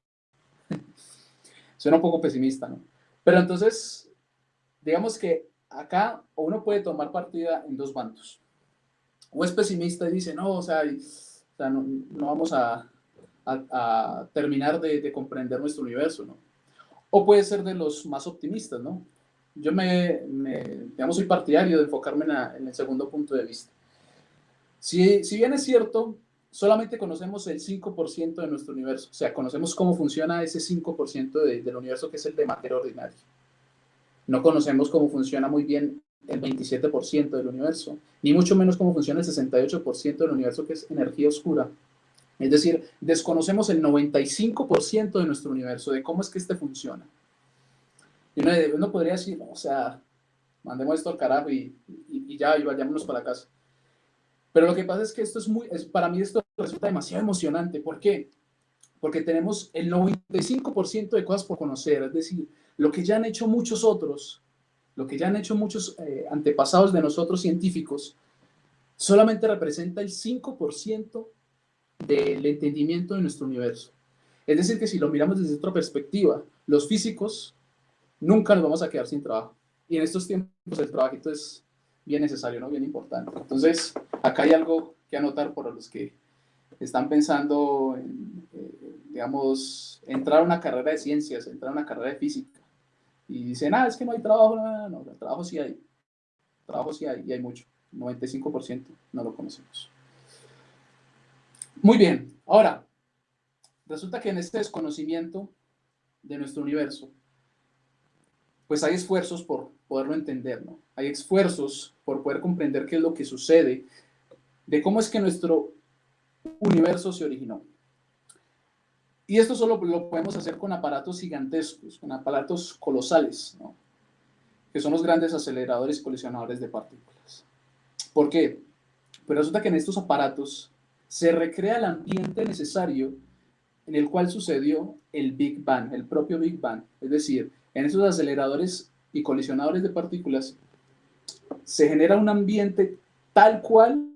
Suena un poco pesimista, ¿no? Pero entonces, digamos que acá uno puede tomar partida en dos bandos. O es pesimista y dice, no, o sea no vamos a terminar de comprender nuestro universo, ¿no? O puede ser de los más optimistas, ¿no? Yo digamos, soy partidario de enfocarme en el segundo punto de vista. Si bien es cierto, solamente conocemos el 5% de nuestro universo, o sea, conocemos cómo funciona ese 5% del universo que es el de materia ordinaria. No conocemos cómo funciona muy bien el 27% del universo, ni mucho menos cómo funciona el 68% del universo que es energía oscura. Es decir, desconocemos el 95% de nuestro universo, de cómo es que este funciona. Y uno podría decir, o sea, mandemos esto al carajo y ya, y vayámonos para casa. Pero lo que pasa es que esto para mí esto resulta demasiado emocionante. ¿Por qué? Porque tenemos el 95% de cosas por conocer, es decir, lo que ya han hecho muchos otros, lo que ya han hecho muchos antepasados de nosotros científicos, solamente representa el 5% del entendimiento de nuestro universo. Es decir, que si lo miramos desde otra perspectiva, los físicos nunca nos vamos a quedar sin trabajo. Y en estos tiempos el trabajito es bien necesario, ¿no? Bien importante. Entonces, acá hay algo que anotar por los que están pensando en, digamos, entrar a una carrera de ciencias, entrar a una carrera de física. Y dicen, es que no hay trabajo. No, trabajo sí hay. Trabajo sí hay, y hay mucho. 95% no lo conocemos. Muy bien. Ahora, resulta que en este desconocimiento de nuestro universo, pues hay esfuerzos por poderlo entender, ¿no? Hay esfuerzos por poder comprender qué es lo que sucede, de cómo es que nuestro universo se originó. Y esto solo lo podemos hacer con aparatos gigantescos, con aparatos colosales, ¿no? Que son los grandes aceleradores y colisionadores de partículas. ¿Por qué? Pues resulta que en estos aparatos se recrea el ambiente necesario en el cual sucedió el Big Bang, el propio Big Bang. Es decir, en esos aceleradores y colisionadores de partículas se genera un ambiente tal cual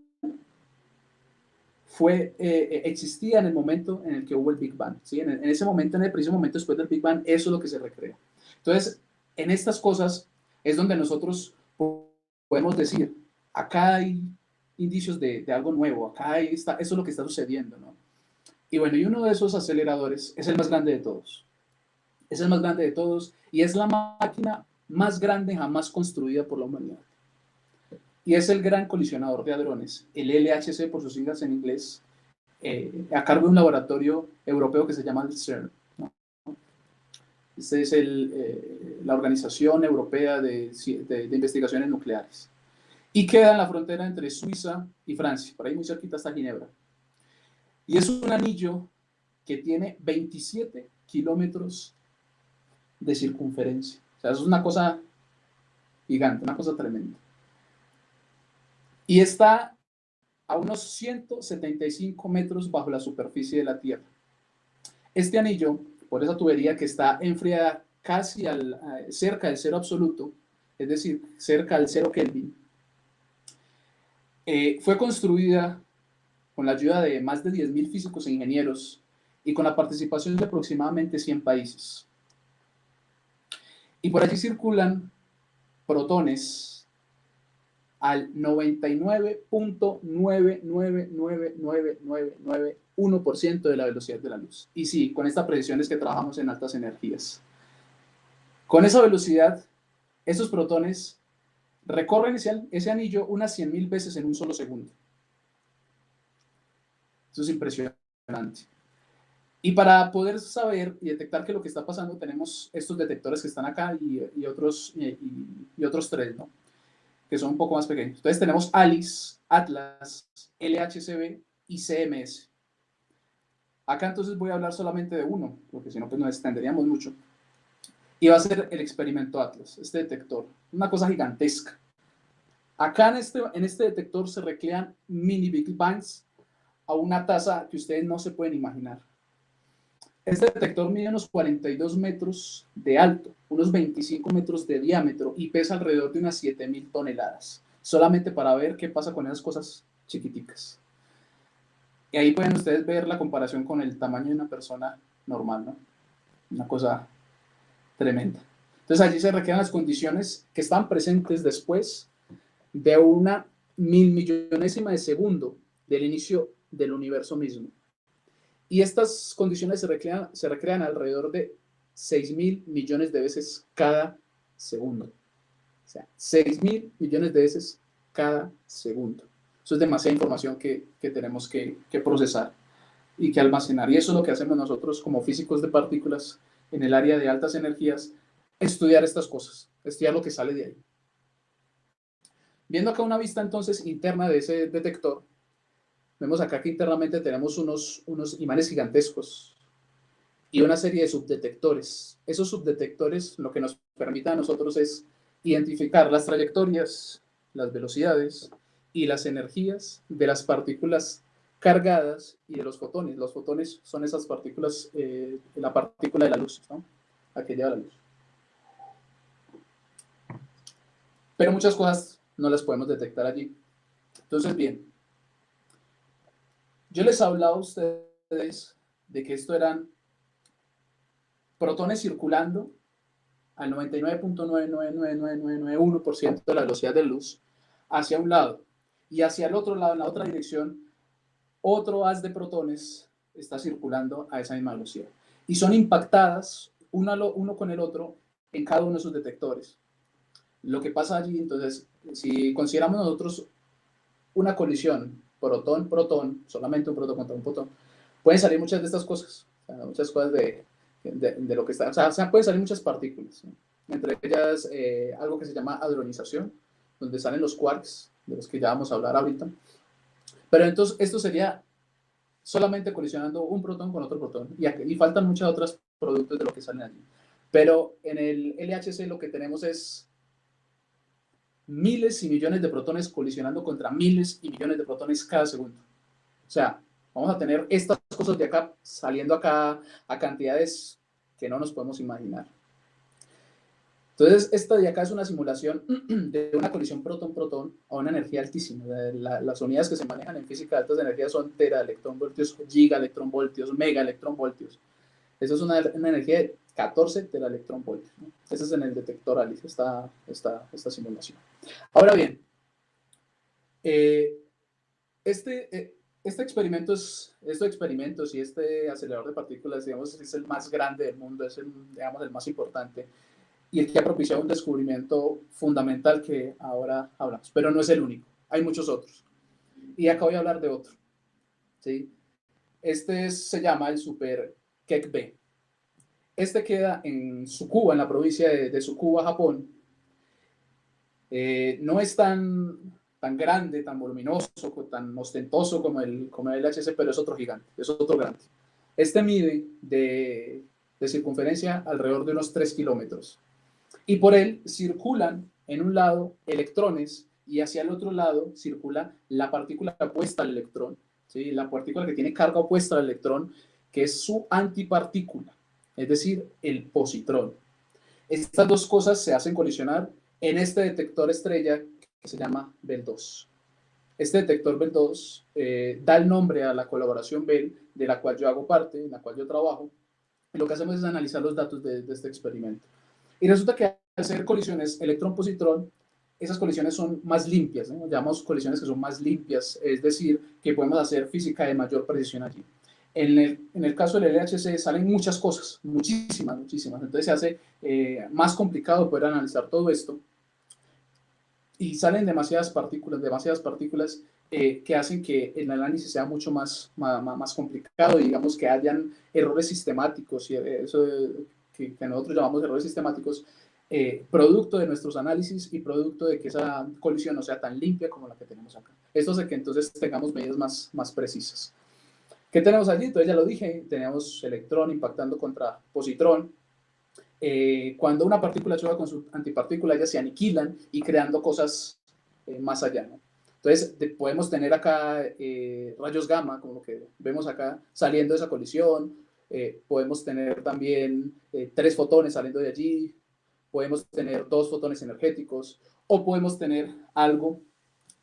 existía en el momento en el que hubo el Big Bang. ¿Sí? En ese momento, en el preciso momento después del Big Bang, eso es lo que se recrea. Entonces, en estas cosas es donde nosotros podemos decir, acá hay indicios de algo nuevo, eso es lo que está sucediendo, ¿no? Y bueno, y uno de esos aceleradores es el más grande de todos. Es el más grande de todos y es la máquina más grande jamás construida por la humanidad. Y es el Gran Colisionador de Hadrones, el LHC por sus siglas en inglés, a cargo de un laboratorio europeo que se llama el CERN, ¿no? Esta es la Organización Europea de Investigaciones Nucleares. Y queda en la frontera entre Suiza y Francia, por ahí muy cerquita está Ginebra. Y es un anillo que tiene 27 kilómetros de circunferencia. O sea, eso es una cosa gigante, una cosa tremenda. Y está a unos 175 metros bajo la superficie de la Tierra. Este anillo, por esa tubería que está enfriada casi cerca del cero absoluto, es decir, cerca del 0 Kelvin, fue construida con la ayuda de más de 10.000 físicos e ingenieros y con la participación de aproximadamente 100 países. Y por allí circulan protones al 99.9999991% de la velocidad de la luz. Y sí, con esta precisión es que trabajamos en altas energías. Con esa velocidad, esos protones recorren ese anillo unas 100.000 veces en un solo segundo. Eso es impresionante. Y para poder saber y detectar qué es lo que está pasando, tenemos estos detectores que están acá y otros 3, ¿no? Que son un poco más pequeños. Entonces tenemos ALICE, ATLAS, LHCb y CMS. Acá entonces voy a hablar solamente de uno, porque si no pues nos extenderíamos mucho. Y va a ser el experimento ATLAS, este detector. Una cosa gigantesca. Acá en este detector se recrean mini Big Bangs a una tasa que ustedes no se pueden imaginar. Este detector mide unos 42 metros de alto, unos 25 metros de diámetro y pesa alrededor de unas 7.000 toneladas, solamente para ver qué pasa con esas cosas chiquiticas. Y ahí pueden ustedes ver la comparación con el tamaño de una persona normal, ¿no? Una cosa tremenda. Entonces allí se recrean las condiciones que están presentes después de una 1.000.000.000ésima de segundo del inicio del universo mismo. Y estas condiciones se recrean alrededor de 6.000.000.000 de veces cada segundo. O sea, 6.000.000.000 de veces cada segundo. Eso es demasiada información que tenemos que procesar y que almacenar. Y eso es lo que hacemos nosotros como físicos de partículas en el área de altas energías, estudiar estas cosas, estudiar lo que sale de ahí. Viendo acá una vista entonces interna de ese detector, vemos acá que internamente tenemos unos imanes gigantescos y una serie de subdetectores. Esos subdetectores lo que nos permiten a nosotros es identificar las trayectorias, las velocidades y las energías de las partículas cargadas y de los fotones. Los fotones son esas partículas, la partícula de la luz, ¿no? La que lleva la luz. Pero muchas cosas no las podemos detectar allí. Entonces, bien, yo les he hablado a ustedes de que esto eran protones circulando al 99.9999991% de la velocidad de luz hacia un lado. Y hacia el otro lado, en la otra dirección, otro haz de protones está circulando a esa misma velocidad. Y son impactadas uno con el otro en cada uno de sus detectores. Lo que pasa allí, entonces, si consideramos nosotros una colisión protón-protón, solamente un protón contra un protón, pueden salir muchas de estas cosas, o sea, muchas cosas de lo que está, o sea, pueden salir muchas partículas, ¿no? Entre ellas algo que se llama hadronización, donde salen los quarks, de los que ya vamos a hablar ahorita. Pero entonces esto sería solamente colisionando un protón con otro protón, y faltan muchos otros productos de lo que salen allí. Pero en el LHC lo que tenemos es miles y millones de protones colisionando contra miles y millones de protones cada segundo. O sea, vamos a tener estas cosas de acá saliendo acá a cantidades que no nos podemos imaginar. Entonces, esta de acá es una simulación de una colisión protón-protón a una energía altísima. Las unidades que se manejan en física de altas energías son teraelectronvoltios, gigaelectronvoltios, megaelectronvoltios. Eso es una energía de 14 teraelectronvoltios, ¿no? Ese es en el detector ALICE, esta simulación. Ahora bien, estos experimentos y este acelerador de partículas, digamos, es el más grande del mundo, es digamos, el más importante y el que ha propiciado un descubrimiento fundamental que ahora hablamos, pero no es el único, hay muchos otros. Y acá voy a hablar de otro, ¿sí? Se llama el Super Keck B. Este queda en Tsukuba, en la provincia de Tsukuba, Japón. No es tan grande, tan voluminoso, tan ostentoso como el LHC, pero es otro gigante, es otro grande. Este mide de circunferencia alrededor de unos 3 kilómetros. Y por él circulan en un lado electrones y hacia el otro lado circula la partícula opuesta al electrón, ¿sí? La partícula que tiene carga opuesta al electrón, que es su antipartícula, es decir, el positrón. Estas dos cosas se hacen colisionar en este detector estrella que se llama Bell 2. Este detector Bell 2 da el nombre a la colaboración Bell, de la cual yo hago parte, en la cual yo trabajo, y lo que hacemos es analizar los datos de este experimento. Y resulta que al hacer colisiones electrón-positrón, esas colisiones son más limpias, ¿no? Llamamos colisiones que son más limpias, es decir, que podemos hacer física de mayor precisión allí. En el caso del LHC salen muchas cosas, muchísimas, muchísimas. Entonces se hace más complicado poder analizar todo esto y salen demasiadas partículas que hacen que el análisis sea mucho más complicado y digamos que hayan errores sistemáticos y eso que nosotros llamamos errores sistemáticos, producto de nuestros análisis y producto de que esa colisión no sea tan limpia como la que tenemos acá. Esto hace que entonces tengamos medidas más precisas. ¿Qué tenemos allí? Entonces ya lo dije, tenemos electrón impactando contra positrón. Cuando una partícula choca con su antipartícula, ellas se aniquilan y creando cosas más allá, ¿no? Entonces, podemos tener acá rayos gamma, como lo que vemos acá, saliendo de esa colisión. Podemos tener también 3 fotones saliendo de allí. Podemos tener 2 fotones energéticos. O podemos tener algo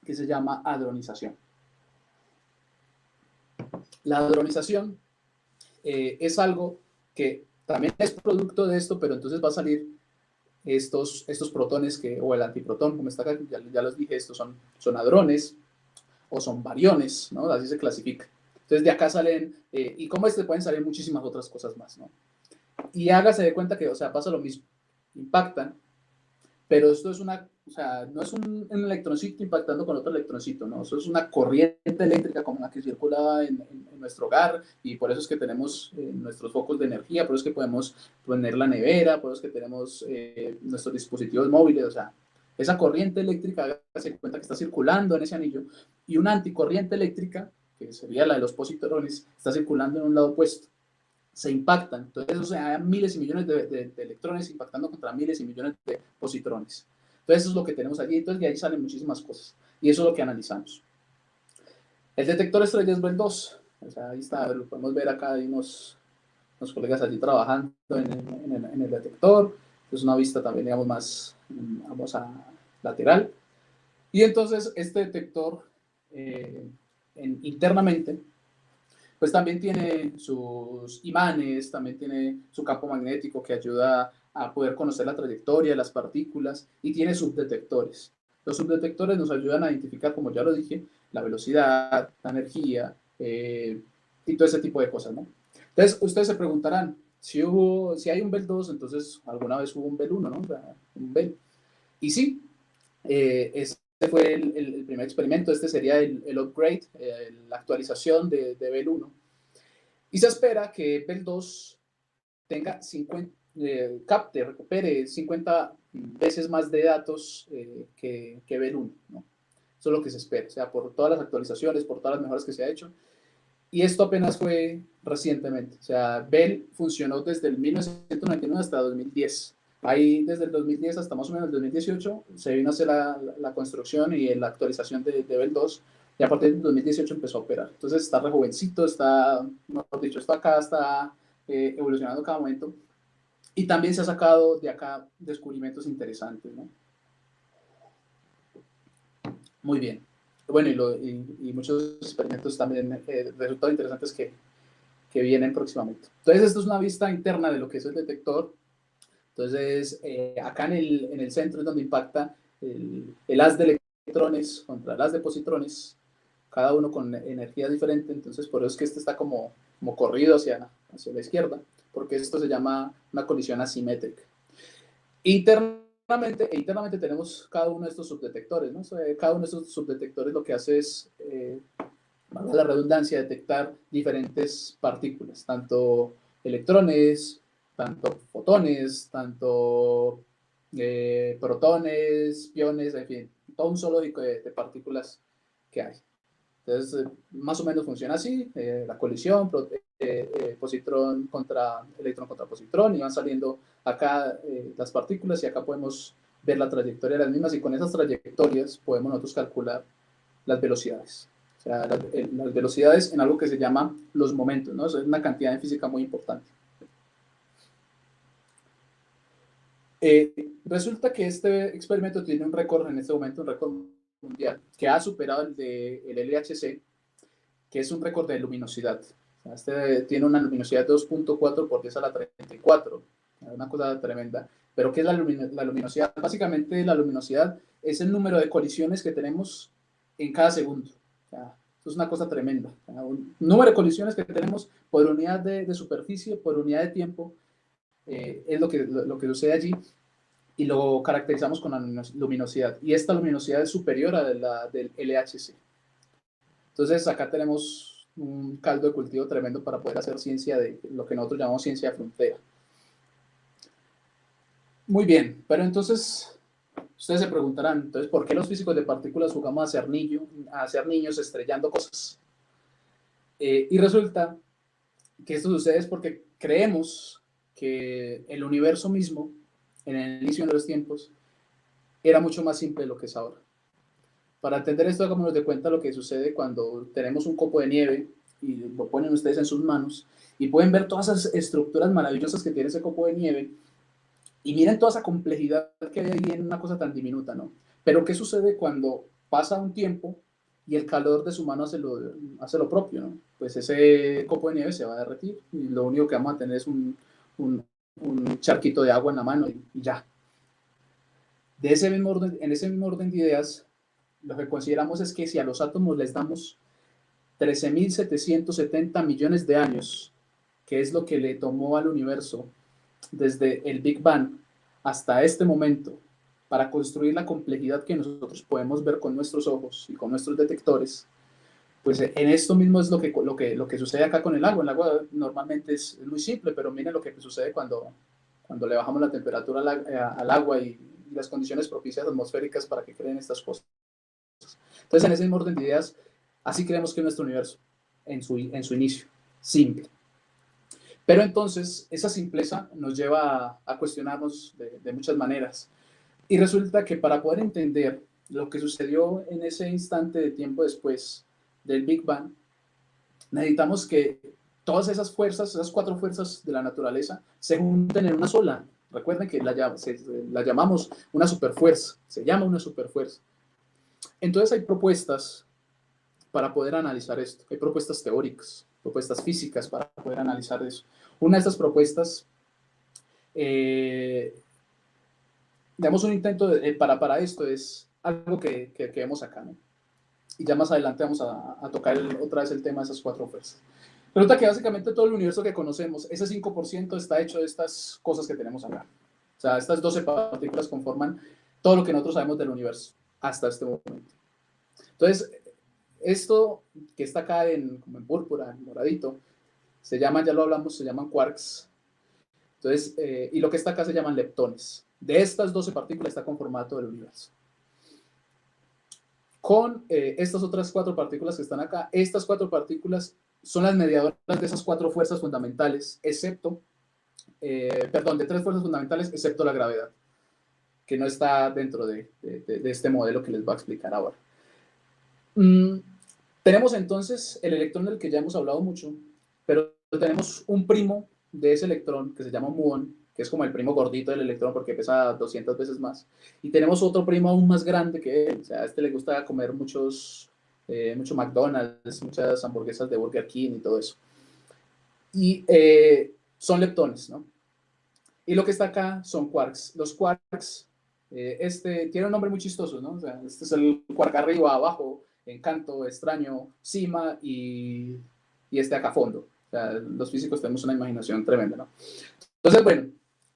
que se llama hadronización. La hadronización es algo que también es producto de esto, pero entonces va a salir estos protones o el antiprotón, como está acá, ya los dije, estos son hadrones o son bariones, ¿no? Así se clasifica. Entonces de acá salen, y como pueden salir muchísimas otras cosas más, ¿no? Y hágase de cuenta que, o sea, pasa lo mismo, impactan, pero esto es o sea, no es un electroncito impactando con otro electroncito, ¿no? Eso es una corriente eléctrica como la que circula en nuestro hogar y por eso es que tenemos nuestros focos de energía, por eso es que podemos poner la nevera, por eso es que tenemos nuestros dispositivos móviles, o sea, esa corriente eléctrica se cuenta que está circulando en ese anillo y una anticorriente eléctrica, que sería la de los positrones, está circulando en un lado opuesto. Se impactan. Entonces, eso se da miles y millones de electrones impactando contra miles y millones de positrones. Entonces, eso es lo que tenemos allí. Entonces, de ahí salen muchísimas cosas. Y eso es lo que analizamos. El detector estrella es Bell 2. O sea, ahí está, lo podemos ver acá. Hay unos colegas allí trabajando en el detector. Es una vista también, digamos, vamos a lateral. Y entonces, este detector internamente pues también tiene sus imanes, también tiene su campo magnético que ayuda a poder conocer la trayectoria de las partículas y tiene subdetectores. Los subdetectores nos ayudan a identificar, como ya lo dije, la velocidad, la energía y todo ese tipo de cosas, ¿no? Entonces, ustedes se preguntarán, si hay un Bell 2, entonces alguna vez hubo un Bell 1, ¿no? Un Bell. Y sí, este fue el primer experimento, este sería el upgrade, la actualización de Bell 1. Y se espera que Bell 2 tenga 50, recupere 50 veces más de datos que Bell 1, ¿no? Eso es lo que se espera, o sea, por todas las actualizaciones, por todas las mejoras que se ha hecho. Y esto apenas fue recientemente, o sea, Bell funcionó desde el 1999 hasta 2010. Ahí desde el 2010 hasta más o menos el 2018 se vino a hacer la construcción y la actualización de Bell 2 y a partir del 2018 empezó a operar. Entonces está re jovencito, mejor dicho, esto acá está evolucionando cada momento y también se ha sacado de acá descubrimientos interesantes, ¿no? Muy bien. Bueno, y muchos experimentos también, resultados interesantes que vienen próximamente. Entonces, esto es una vista interna de lo que es el detector. Entonces, acá en el centro es donde impacta el haz de electrones contra el haz de positrones, cada uno con energía diferente. Entonces, por eso es que este está como corrido hacia la izquierda, porque esto se llama una colisión asimétrica. Internamente tenemos cada uno de estos subdetectores, ¿no? Cada uno de estos subdetectores lo que hace es, valga la redundancia, detectar diferentes partículas, tanto electrones, tanto fotones, tanto protones, piones, en fin, todo un zoológico de partículas que hay. Entonces, más o menos funciona así, la colisión, positrón contra electrón contra positrón, y van saliendo acá las partículas y acá podemos ver la trayectoria de las mismas y con esas trayectorias podemos nosotros calcular las velocidades. O sea, las velocidades en algo que se llama los momentos, ¿no? Eso es una cantidad en física muy importante. Resulta que este experimento tiene un récord en este momento, un récord mundial, que ha superado el del LHC, que es un récord de luminosidad. O sea, este tiene una luminosidad de 2.4 por 10 a la 34, una cosa tremenda. Pero ¿qué es la luminosidad? Básicamente la luminosidad es el número de colisiones que tenemos en cada segundo. O sea, eso es una cosa tremenda. O sea, un número de colisiones que tenemos por unidad de superficie, por unidad de tiempo, es lo que sucede allí y lo caracterizamos con la luminosidad. Y esta luminosidad es superior a la del LHC. Entonces acá tenemos un caldo de cultivo tremendo para poder hacer ciencia de lo que nosotros llamamos ciencia de frontera. Muy bien, pero entonces ustedes se preguntarán, entonces, ¿por qué los físicos de partículas jugamos a ser niños estrellando cosas? Y resulta que esto sucede es porque creemos que el universo mismo, en el inicio de los tiempos, era mucho más simple de lo que es ahora. Para entender esto, hagámonos de cuenta lo que sucede cuando tenemos un copo de nieve y lo ponen ustedes en sus manos y pueden ver todas esas estructuras maravillosas que tiene ese copo de nieve y miren toda esa complejidad que hay ahí en una cosa tan diminuta, ¿no? Pero ¿qué sucede cuando pasa un tiempo y el calor de su mano hace lo propio, ¿no? Pues ese copo de nieve se va a derretir y lo único que vamos a tener es un charquito de agua en la mano y ya. En ese mismo orden de ideas, lo que consideramos es que si a los átomos les damos 13.770 millones de años, que es lo que le tomó al universo desde el Big Bang hasta este momento para construir la complejidad que nosotros podemos ver con nuestros ojos y con nuestros detectores, pues en esto mismo es lo que sucede acá con el agua. El agua normalmente es muy simple, pero miren lo que sucede cuando le bajamos la temperatura al agua y las condiciones propicias atmosféricas para que creen estas cosas. Entonces, en ese mismo orden de ideas, así creemos que es nuestro universo en su inicio, simple. Pero entonces, esa simpleza nos lleva a cuestionarnos de muchas maneras. Y resulta que para poder entender lo que sucedió en ese instante de tiempo después del Big Bang, necesitamos que todas esas fuerzas, esas cuatro fuerzas de la naturaleza, se junten en una sola. Recuerden que la llamamos una superfuerza, se llama una superfuerza. Entonces hay propuestas para poder analizar esto, hay propuestas teóricas, propuestas físicas para poder analizar eso. Una de estas propuestas, digamos, un intento para esto es algo que vemos acá, ¿no? Y ya más adelante vamos a tocar otra vez el tema de esas cuatro fuerzas. Resulta que básicamente todo el universo que conocemos, ese 5% está hecho de estas cosas que tenemos acá. O sea, estas 12 partículas conforman todo lo que nosotros sabemos del universo hasta este momento. Entonces, esto que está acá como en púrpura, en moradito, se llaman, ya lo hablamos, se llaman quarks. Entonces, y lo que está acá se llaman leptones. De estas 12 partículas está conformado todo el universo. Con estas otras cuatro partículas que están acá, estas cuatro partículas son las mediadoras de esas cuatro fuerzas fundamentales, excepto, de tres fuerzas fundamentales, excepto la gravedad, que no está dentro de este modelo que les voy a explicar ahora. Tenemos entonces el electrón del que ya hemos hablado mucho, pero tenemos un primo de ese electrón que se llama muón, que es como el primo gordito del electrón porque pesa 200 veces más. Y tenemos otro primo aún más grande que él. O sea, a este le gusta comer mucho McDonald's, muchas hamburguesas de Burger King y todo eso. Y son leptones, ¿no? Y lo que está acá son quarks. Los quarks, tiene un nombre muy chistoso, ¿no? O sea, este es el quark arriba, abajo, encanto, extraño, cima y acá fondo. O sea, los físicos tenemos una imaginación tremenda, ¿no? Entonces, bueno,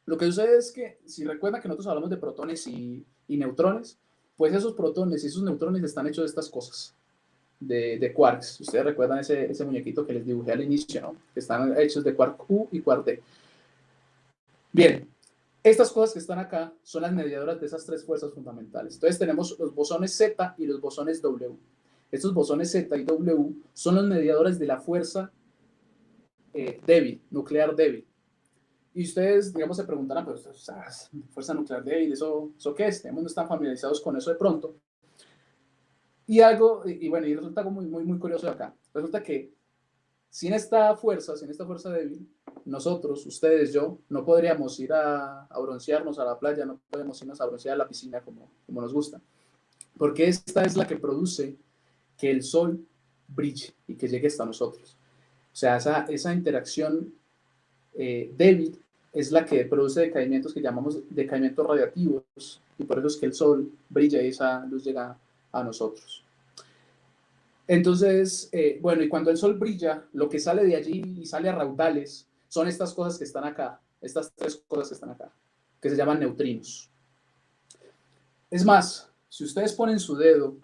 lo que sucede es que, si recuerdan que nosotros hablamos de protones y neutrones, pues esos protones y esos neutrones están hechos de estas cosas, de quarks. Ustedes recuerdan ese muñequito que les dibujé al inicio, ¿no? Que están hechos de quark U y quark D. Bien, estas cosas que están acá son las mediadoras de esas tres fuerzas fundamentales. Entonces tenemos los bosones Z y los bosones W. Estos bosones Z y W son los mediadores de la fuerza débil, nuclear débil. Y ustedes, digamos, se preguntarán, pues, o sea, fuerza nuclear débil, ¿eso qué es? No están familiarizados con eso de pronto. Y bueno, y resulta algo muy curioso de acá. Resulta que sin esta fuerza débil, nosotros, ustedes, yo, no podríamos ir a broncearnos a la playa, no podemos irnos a broncear a la piscina como nos gusta. Porque esta es la que produce que el sol brille y que llegue hasta nosotros. O sea, esa interacción débil es la que produce decaimientos que llamamos decaimientos radiactivos, y por eso es que el sol brilla y esa luz llega a nosotros. Entonces, bueno, y cuando el sol brilla, lo que sale de allí y sale a raudales son estas cosas que están acá, estas tres cosas que están acá, que se llaman neutrinos. Es más, si ustedes ponen su dedo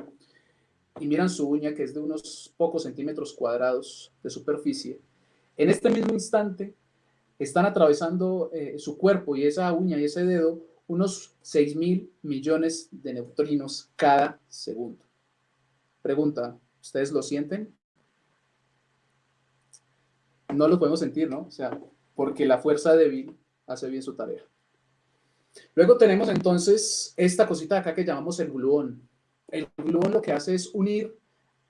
y miran su uña, que es de unos pocos centímetros cuadrados de superficie, en este mismo instante están atravesando su cuerpo y esa uña y ese dedo unos 6.000 millones de neutrinos cada segundo. Pregunta, ¿ustedes lo sienten? No lo podemos sentir, ¿no? O sea, porque la fuerza débil hace bien su tarea. Luego tenemos entonces esta cosita de acá que llamamos el gluón. El gluón lo que hace es unir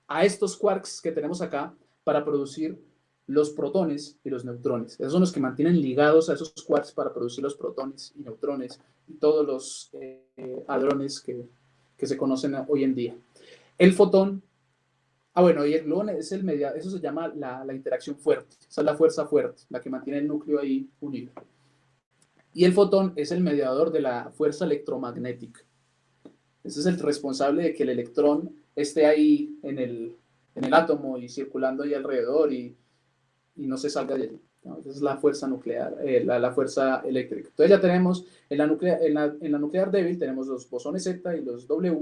a estos quarks que tenemos acá para producir los protones y los neutrones. Esos son los que mantienen ligados a esos quarks para producir los protones y neutrones y todos los hadrones que se conocen hoy en día. El fotón, bueno, y el gluón es el mediador, eso se llama la interacción fuerte, esa es la fuerza fuerte, la que mantiene el núcleo ahí unido. Y el fotón es el mediador de la fuerza electromagnética. Ese es el responsable de que el electrón esté ahí en el átomo y circulando ahí alrededor y no se salga de allí, ¿no? Esa es la fuerza nuclear, la fuerza eléctrica. Entonces ya tenemos, en la nuclear débil tenemos los bosones Z y los W,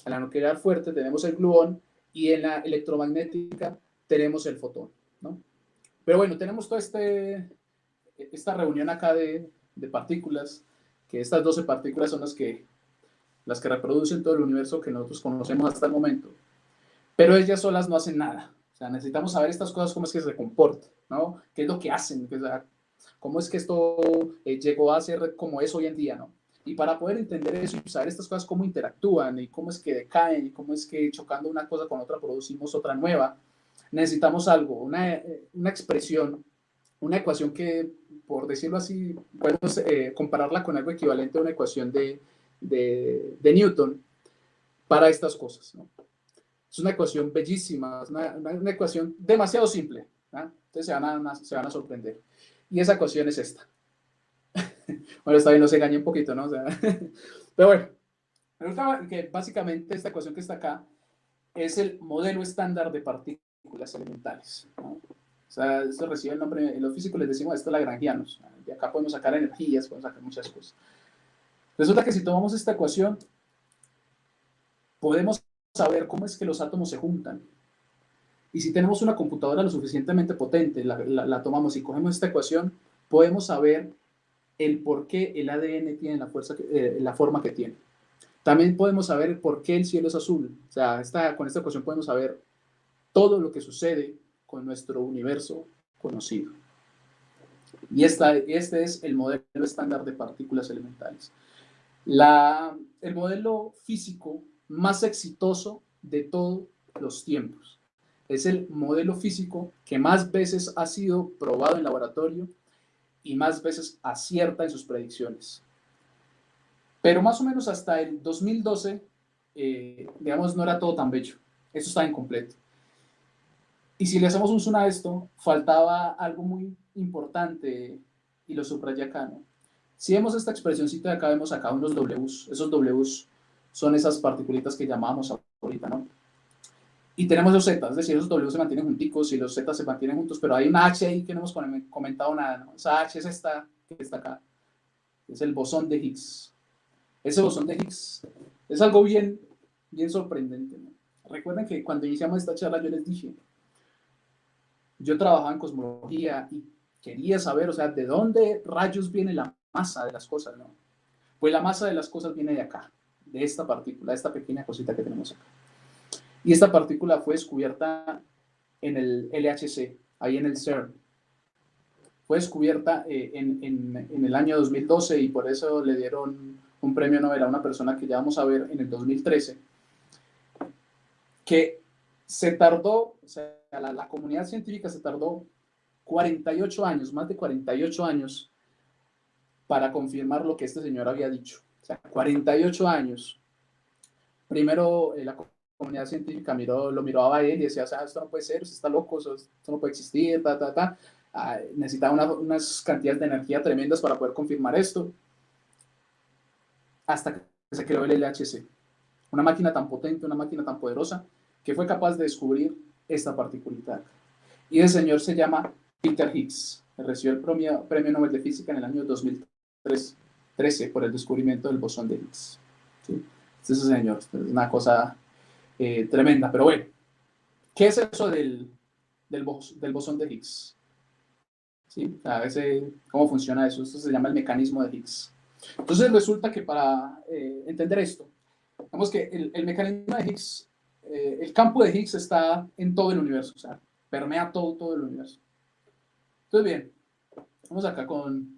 en la nuclear fuerte tenemos el gluón y en la electromagnética tenemos el fotón, ¿no? Pero bueno, tenemos toda esta reunión acá de partículas, que estas 12 partículas son las que reproducen todo el universo que nosotros conocemos hasta el momento. Pero ellas solas no hacen nada. O sea, necesitamos saber estas cosas, cómo es que se comportan, ¿no? ¿Qué es lo que hacen? ¿Cómo es que esto llegó a ser como es hoy en día, ¿no? Y para poder entender eso y saber estas cosas, cómo interactúan y cómo es que decaen y cómo es que chocando una cosa con otra producimos otra nueva, necesitamos algo, una expresión, una ecuación que, por decirlo así, podemos compararla con algo equivalente a una ecuación de Newton para estas cosas, ¿no? Es una ecuación bellísima, es una ecuación demasiado simple, ¿no? Entonces se van a sorprender. Y esa ecuación es esta. Bueno, está bien, no se engañe un poquito, ¿no? O sea, pero bueno, resulta que básicamente esta ecuación que está acá es el modelo estándar de partículas elementales, ¿no? O sea, esto recibe el nombre, en los físicos les decimos esto lagrangianos. De acá podemos sacar energías, podemos sacar muchas cosas. Resulta que si tomamos esta ecuación, podemos saber cómo es que los átomos se juntan. Y si tenemos una computadora lo suficientemente potente, la tomamos y cogemos esta ecuación, podemos saber el por qué el ADN tiene la forma que tiene. También podemos saber por qué el cielo es azul. O sea, con esta ecuación podemos saber todo lo que sucede con nuestro universo conocido. Y este es el modelo estándar de partículas elementales. El modelo físico más exitoso de todos los tiempos. Es el modelo físico que más veces ha sido probado en laboratorio y más veces acierta en sus predicciones. Pero más o menos hasta el 2012, digamos, no era todo tan bello. Eso estaba incompleto. Y si le hacemos un zoom a esto, faltaba algo muy importante y lo subrayé acá, ¿no? Si vemos esta expresioncita de acá, vemos acá unos Ws. Esos Ws son esas particulitas que llamábamos ahorita, ¿no? Y tenemos los Z, es decir, esos W se mantienen junticos y los Z se mantienen juntos, pero hay una H ahí que no hemos comentado nada, ¿no? Esa H es esta que está acá. Es el bosón de Higgs. Ese bosón de Higgs es algo bien sorprendente, ¿no? Recuerden que cuando iniciamos esta charla yo les dije, yo trabajaba en cosmología y quería saber, o sea, de dónde rayos viene la masa de las cosas, ¿no? Pues la masa de las cosas viene de acá, de esta partícula, de esta pequeña cosita que tenemos acá. Y esta partícula fue descubierta en el LHC, ahí en el CERN. fue descubierta en el año 2012 y por eso le dieron un premio Nobel a una persona que ya vamos a ver en el 2013, que se tardó, o sea, la comunidad científica se tardó 48 años, más de 48 años, para confirmar lo que este señor había dicho. O sea, 48 años. Primero la comunidad científica lo miraba a él y decía, o sea, esto no puede ser, usted está loco, esto no puede existir, necesitaba unas cantidades de energía tremendas para poder confirmar esto. Hasta que se creó el LHC. Una máquina tan potente, una máquina tan poderosa, que fue capaz de descubrir esta particularidad. Y el señor se llama Peter Higgs. Recibió el premio Nobel de Física en el año 2013 por el descubrimiento del bosón de Higgs. ¿Sí? Este es el señor, es una cosa tremenda. Pero bueno, ¿qué es eso del bosón de Higgs? ¿Sí? A veces, ¿cómo funciona eso? Esto se llama el mecanismo de Higgs. Entonces resulta que para entender esto, vemos que el mecanismo de Higgs, el campo de Higgs está en todo el universo, o sea, permea todo el universo. Entonces, bien, vamos acá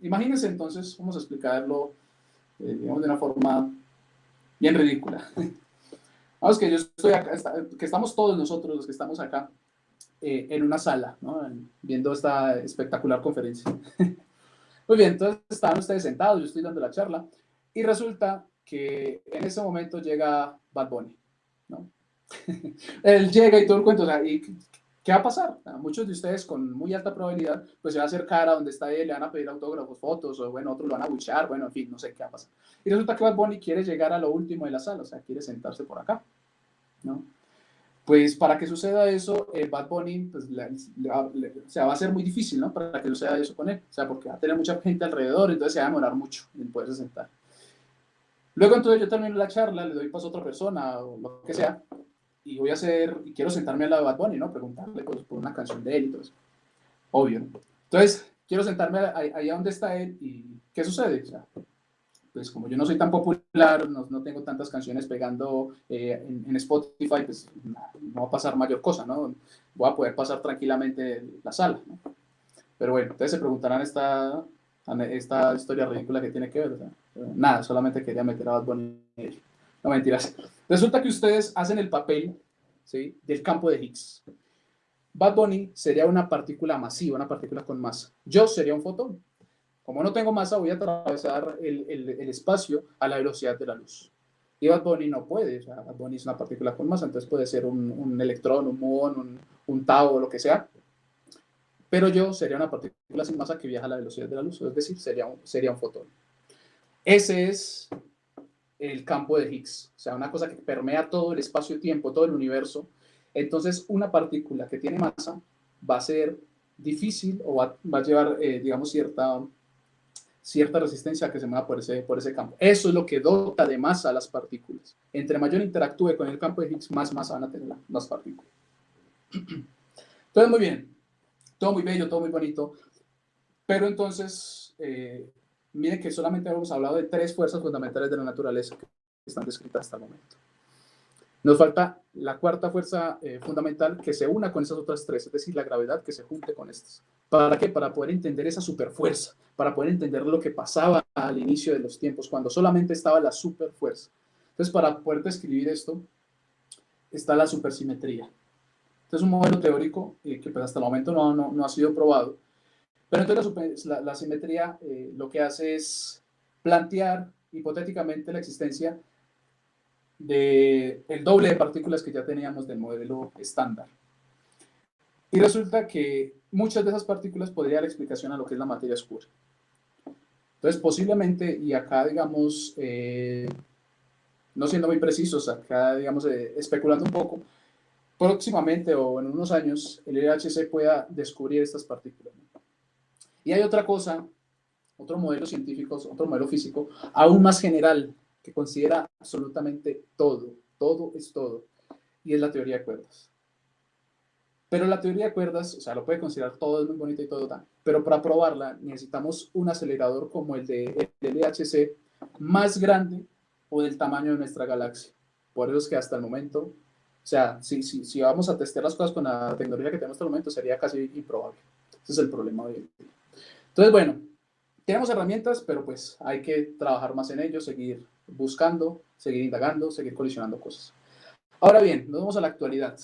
imagínense entonces, vamos a explicarlo, digamos, de una forma bien ridícula. Vamos que yo estoy acá, que estamos todos nosotros los que estamos acá en una sala, ¿no? Viendo esta espectacular conferencia. Muy bien, entonces estaban ustedes sentados, yo estoy dando la charla, y resulta que en ese momento llega Bad Bunny, ¿no? Él llega y todo el cuento, o sea, ¿y qué va a pasar? A muchos de ustedes con muy alta probabilidad, pues se va a acercar a donde está él, le van a pedir autógrafos, fotos, o bueno, otros lo van a buchar, bueno, en fin, no sé qué va a pasar. Y resulta que Bad Bunny quiere llegar a lo último de la sala, o sea, quiere sentarse por acá, ¿no? Pues para que suceda eso, Bad Bunny, pues, o sea, va a ser muy difícil, ¿no? Para que suceda eso con él, o sea, porque va a tener mucha gente alrededor, entonces se va a demorar mucho en poderse sentar. Luego entonces yo termino la charla, le doy paso a otra persona o lo que sea, y quiero sentarme al lado de Bad Bunny, ¿no? Preguntarle por una canción de él y todo eso. Obvio. Entonces, quiero sentarme allá donde está él y ¿qué sucede? O sea, pues como yo no soy tan popular, no tengo tantas canciones pegando en Spotify, pues no va a pasar mayor cosa, ¿no? Voy a poder pasar tranquilamente la sala, ¿no? Pero bueno, ustedes se preguntarán esta historia ridícula que tiene que ver, ¿verdad? Nada, solamente quería meter a Bad Bunny. No, mentiras. Resulta que ustedes hacen el papel, ¿sí?, del campo de Higgs. Bad Bunny sería una partícula masiva, una partícula con masa. Yo sería un fotón. Como no tengo masa, voy a atravesar el espacio a la velocidad de la luz. Y Bad Bunny no puede. O sea, Bad Bunny es una partícula con masa, entonces puede ser un electrón, un muón, un tau o lo que sea. Pero yo sería una partícula sin masa que viaja a la velocidad de la luz, es decir, sería un fotón. Ese es el campo de Higgs, o sea, una cosa que permea todo el espacio-tiempo, todo el universo. Entonces, una partícula que tiene masa va a ser difícil o va a llevar, digamos, cierta resistencia a que se mueva por ese campo. Eso es lo que dota de masa a las partículas. Entre mayor interactúe con el campo de Higgs, más masa van a tener las partículas. Entonces, muy bien. Todo muy bello, todo muy bonito. Pero entonces, miren que solamente hemos hablado de 3 fuerzas fundamentales de la naturaleza que están descritas hasta el momento. Nos falta la cuarta fuerza fundamental que se una con esas otras 3, es decir, la gravedad que se junte con estas. ¿Para qué? Para poder entender esa superfuerza, para poder entender lo que pasaba al inicio de los tiempos, cuando solamente estaba la superfuerza. Entonces, para poder describir esto, está la supersimetría. Este es un modelo teórico que pues, hasta el momento no ha sido probado. Pero entonces la simetría lo que hace es plantear hipotéticamente la existencia del doble de partículas que ya teníamos del modelo estándar. Y resulta que muchas de esas partículas podría dar explicación a lo que es la materia oscura. Entonces, posiblemente, y acá, digamos, no siendo muy precisos, acá, digamos, especulando un poco, próximamente o en unos años, el LHC pueda descubrir estas partículas. Y hay otra cosa, otro modelo científico, otro modelo físico, aún más general, que considera absolutamente todo es todo, y es la teoría de cuerdas. Pero la teoría de cuerdas, o sea, lo puede considerar todo, es muy bonito y todo, pero para probarla necesitamos un acelerador como el de LHC más grande o del tamaño de nuestra galaxia. Por eso es que hasta el momento, o sea, si vamos a testear las cosas con la tecnología que tenemos hasta el momento, sería casi improbable. Ese es el problema hoy en día. Entonces, bueno, tenemos herramientas, pero pues hay que trabajar más en ello, seguir buscando, seguir indagando, seguir colisionando cosas. Ahora bien, nos vamos a la actualidad.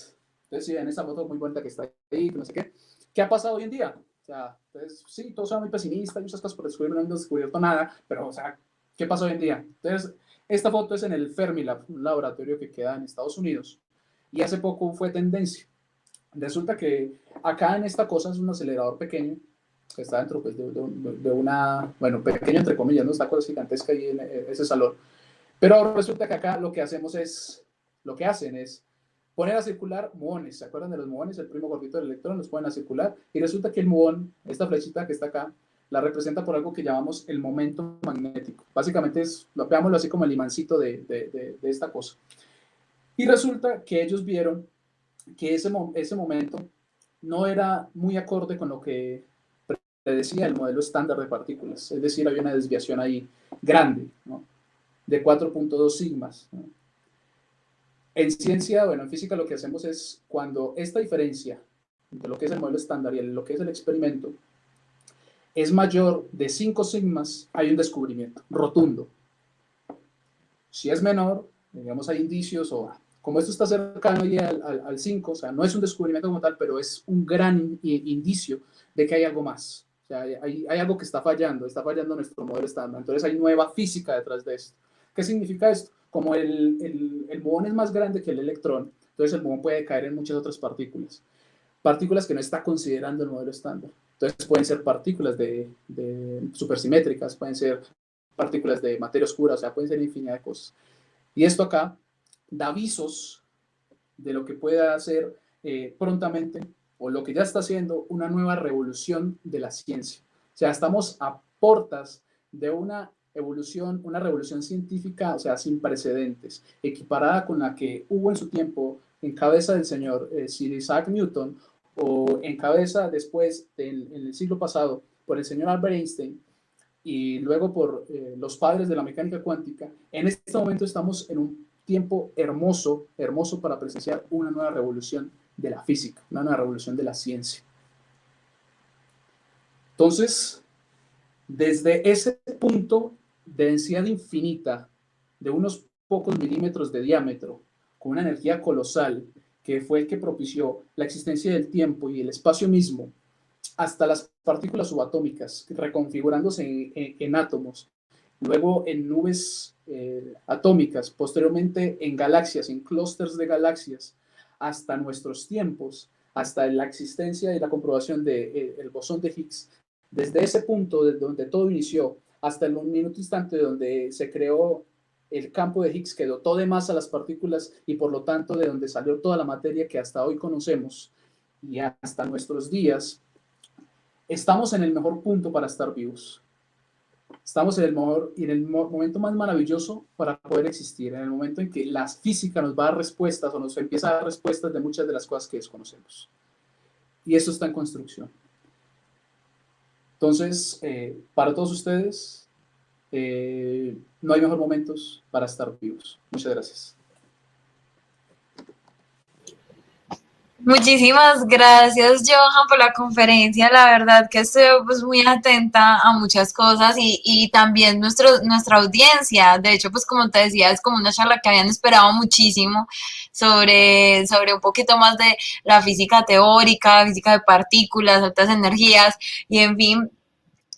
Entonces, si ven esta foto muy bonita que está ahí, no sé qué ha pasado hoy en día? O sea, entonces, sí, todos son muy pesimistas, hay muchas cosas por descubrir, no hemos descubierto nada, pero, o sea, ¿qué pasa hoy en día? Entonces, esta foto es en el Fermilab, un laboratorio que queda en Estados Unidos, y hace poco fue tendencia. Resulta que acá en esta cosa es un acelerador pequeño, que está dentro pues, de una, bueno, pequeño entre comillas, no esta cosa gigantesca ahí en ese salón, pero resulta que acá lo que hacemos es, lo que hacen es poner a circular muones. ¿Se acuerdan de los muones? El primo gordito del electrón, los ponen a circular y resulta que el muón, esta flechita que está acá, la representa por algo que llamamos el momento magnético. Básicamente es, veámoslo así como el imancito de esta cosa. Y resulta que ellos vieron que ese momento no era muy acorde con lo que predecía el modelo estándar de partículas. Es decir, había una desviación ahí grande, ¿no? De 4.2 sigmas, ¿no? En ciencia, bueno, en física lo que hacemos es cuando esta diferencia entre lo que es el modelo estándar y lo que es el experimento es mayor de 5 sigmas, hay un descubrimiento rotundo. Si es menor, digamos, hay indicios o como esto está cercano al 5, o sea, no es un descubrimiento como tal, pero es un gran indicio de que hay algo más. O sea, hay algo que está fallando nuestro modelo estándar. Entonces hay nueva física detrás de esto. ¿Qué significa esto? Como el muón es más grande que el electrón, entonces el muón puede caer en muchas otras partículas que no está considerando el modelo estándar. Entonces pueden ser partículas de supersimétricas, pueden ser partículas de materia oscura, o sea, pueden ser infinidad de cosas. Y esto acá da avisos de lo que pueda hacer prontamente, o lo que ya está haciendo, una nueva revolución de la ciencia. O sea, estamos a portas de una evolución, una revolución científica, o sea, sin precedentes, equiparada con la que hubo en su tiempo en cabeza del señor Sir Isaac Newton, o en cabeza después, en el siglo pasado, por el señor Albert Einstein, y luego por los padres de la mecánica cuántica. En este momento estamos en un tiempo hermoso, hermoso para presenciar una nueva revolución de la física, una nueva revolución de la ciencia. Entonces, desde ese punto de densidad infinita, de unos pocos milímetros de diámetro, con una energía colosal, que fue el que propició la existencia del tiempo y el espacio mismo, hasta las partículas subatómicas, reconfigurándose en átomos, luego en nubes atómicas, posteriormente en galaxias, en clústeres de galaxias, hasta nuestros tiempos, hasta la existencia y la comprobación del bosón de Higgs. Desde ese punto de donde todo inició hasta el minuto instante donde se creó el campo de Higgs, que dotó de masa a las partículas y por lo tanto de donde salió toda la materia que hasta hoy conocemos y hasta nuestros días, estamos en el mejor punto para estar vivos. Estamos en el momento más maravilloso para poder existir, en el momento en que la física nos va a dar respuestas o nos empieza a dar respuestas de muchas de las cosas que desconocemos. Y eso está en construcción. Entonces, para todos ustedes, no hay mejor momentos para estar vivos. Muchas gracias. Muchísimas gracias, Johan, por la conferencia. La verdad que estoy pues muy atenta a muchas cosas y también nuestra audiencia. De hecho, pues como te decía, es como una charla que habían esperado muchísimo sobre un poquito más de la física teórica, física de partículas, altas energías y en fin.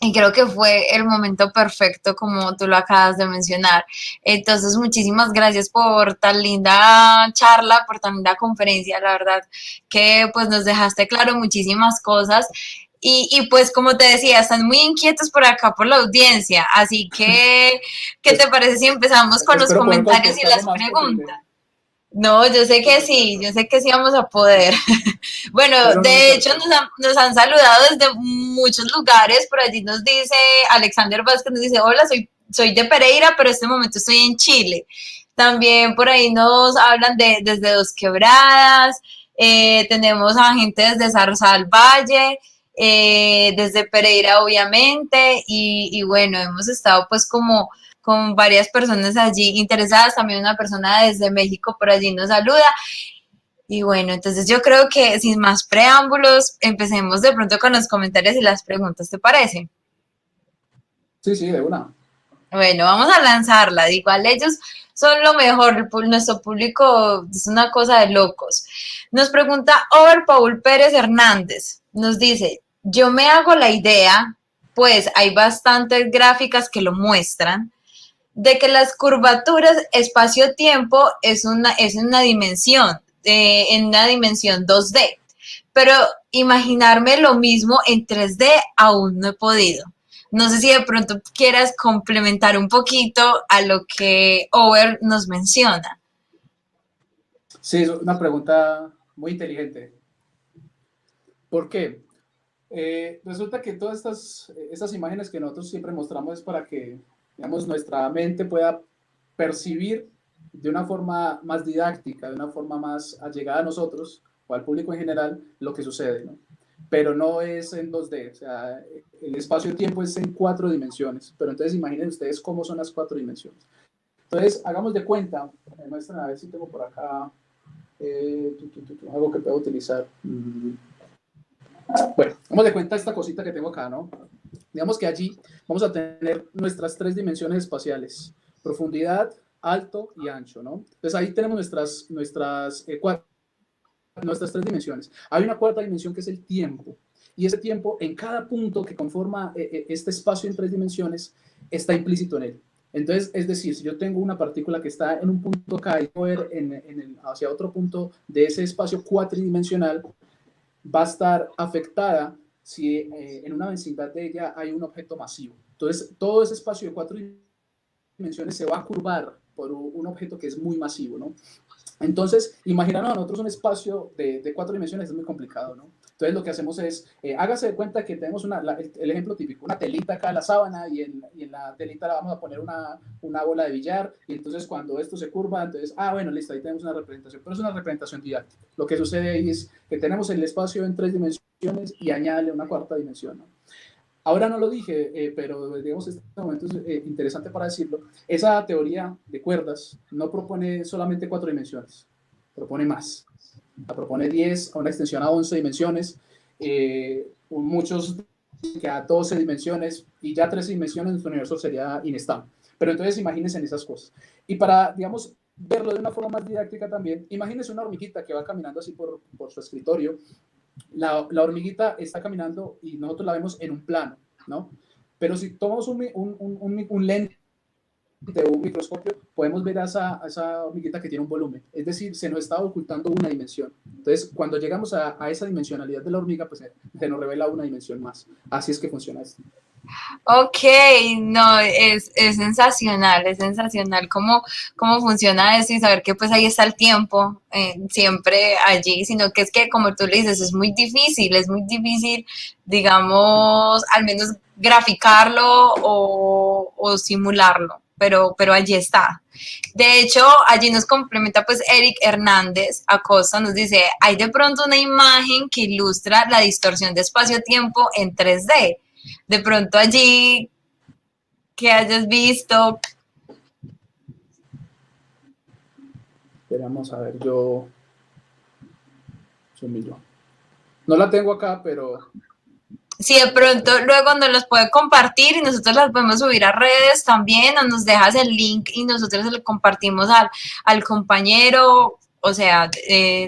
Y creo que fue el momento perfecto, como tú lo acabas de mencionar. Entonces, muchísimas gracias por tan linda charla, por tan linda conferencia. La verdad que pues nos dejaste claro muchísimas cosas. Y pues como te decía, están muy inquietos por acá por la audiencia. Así que, ¿qué te parece si empezamos con los Espero poder comentarios y contestar lo las más posible. preguntas? No, yo sé que sí, yo sé que sí vamos a poder. Bueno, Pero no me de hecho cortes. nos han saludado desde muchos lugares. Por allí nos dice Alexander Vázquez, nos dice, hola, soy de Pereira, pero en este momento estoy en Chile. También por ahí nos hablan desde Dos Quebradas. Tenemos a gente desde Zarzal Valle, desde Pereira, obviamente. Y bueno, hemos estado pues como con varias personas allí interesadas, también una persona desde México por allí nos saluda. Y bueno, entonces yo creo que sin más preámbulos, empecemos de pronto con los comentarios y las preguntas, ¿te parece? Sí, sí, de una. Bueno, vamos a lanzarla. Igual ellos son lo mejor. Nuestro público es una cosa de locos. Nos pregunta Over Paul Pérez Hernández. Nos dice, yo me hago la idea, pues hay bastantes gráficas que lo muestran, de que las curvaturas espacio-tiempo es una dimensión, en una dimensión 2D. Pero imaginarme lo mismo en 3D aún no he podido. No sé si de pronto quieras complementar un poquito a lo que Over nos menciona. Sí, es una pregunta muy inteligente. ¿Por qué? Resulta que todas estas imágenes que nosotros siempre mostramos es para que, digamos, nuestra mente pueda percibir de una forma más didáctica, de una forma más allegada a nosotros o al público en general lo que sucede, ¿no? Pero no es en 2D, o sea, el espacio-tiempo es en 4 dimensiones, pero entonces imaginen ustedes cómo son las 4 dimensiones. Entonces, hagamos de cuenta, me muestran a ver si tengo por acá algo que pueda utilizar. Bueno, vamos de cuenta esta cosita que tengo acá, ¿no? Digamos que allí vamos a tener nuestras 3 dimensiones espaciales, profundidad, alto y ancho, ¿no? Entonces ahí tenemos nuestras 3 dimensiones. Hay una cuarta dimensión que es el tiempo. Y ese tiempo, en cada punto que conforma este espacio en 3 dimensiones, está implícito en él. Entonces, es decir, si yo tengo una partícula que está en un punto acá y mover hacia otro punto de ese espacio cuatridimensional, va a estar afectada si en una vecindad de ella hay un objeto masivo. Entonces, todo ese espacio de 4 dimensiones se va a curvar por un objeto que es muy masivo, ¿no? Entonces, imaginarnos a nosotros un espacio de 4 dimensiones es muy complicado, ¿no? Entonces, lo que hacemos es, hágase de cuenta que tenemos el ejemplo típico, una telita acá en la sábana y en la telita la vamos a poner una bola de billar y entonces cuando esto se curva, entonces, bueno, listo, ahí tenemos una representación, pero es una representación didáctica. Lo que sucede ahí es que tenemos el espacio en 3 dimensiones y añade una cuarta dimensión, ¿no? Ahora no lo dije, pero digamos, este momento es interesante para decirlo. Esa teoría de cuerdas no propone solamente 4 dimensiones, propone más. La propone 10, a una extensión a 11 dimensiones, muchos que a 12 dimensiones, y ya 13 dimensiones nuestro universo sería inestable. Pero entonces imagínense en esas cosas. Y para, digamos, verlo de una forma más didáctica también, imagínense una hormiguita que va caminando así por su escritorio. La hormiguita está caminando y nosotros la vemos en un plano, ¿no? Pero si tomamos un lente de un microscopio, podemos ver a esa hormiguita que tiene un volumen. Es decir, se nos está ocultando una dimensión. Entonces, cuando llegamos a esa dimensionalidad de la hormiga, pues se nos revela una dimensión más. Así es que funciona esto. Ok, no, es sensacional cómo funciona eso y saber que pues ahí está el tiempo siempre allí, sino que es que como tú le dices, es muy difícil, digamos, al menos graficarlo o simularlo, pero allí está. De hecho, allí nos complementa pues Eric Hernández Acosta, nos dice, hay de pronto una imagen que ilustra la distorsión de espacio-tiempo en 3D. De pronto allí que hayas visto. Vamos a ver, yo sumirlo. No la tengo acá, pero Si de pronto luego nos los puede compartir y nosotros las podemos subir a redes también, o nos dejas el link y nosotros se lo compartimos al compañero. O sea,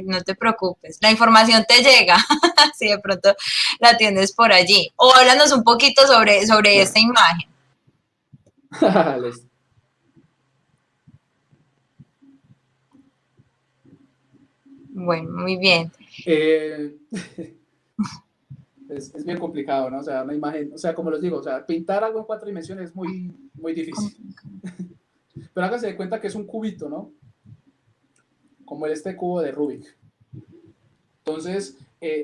no te preocupes, la información te llega si de pronto la tienes por allí. O háblanos un poquito sobre bueno. esta imagen. Bueno, muy bien. eh, es bien complicado, ¿no? O sea, una imagen, o sea, como les digo, o sea, pintar algo en 4 dimensiones es muy, muy difícil. Pero háganse de cuenta que es un cubito, ¿no? Como este cubo de Rubik. Entonces,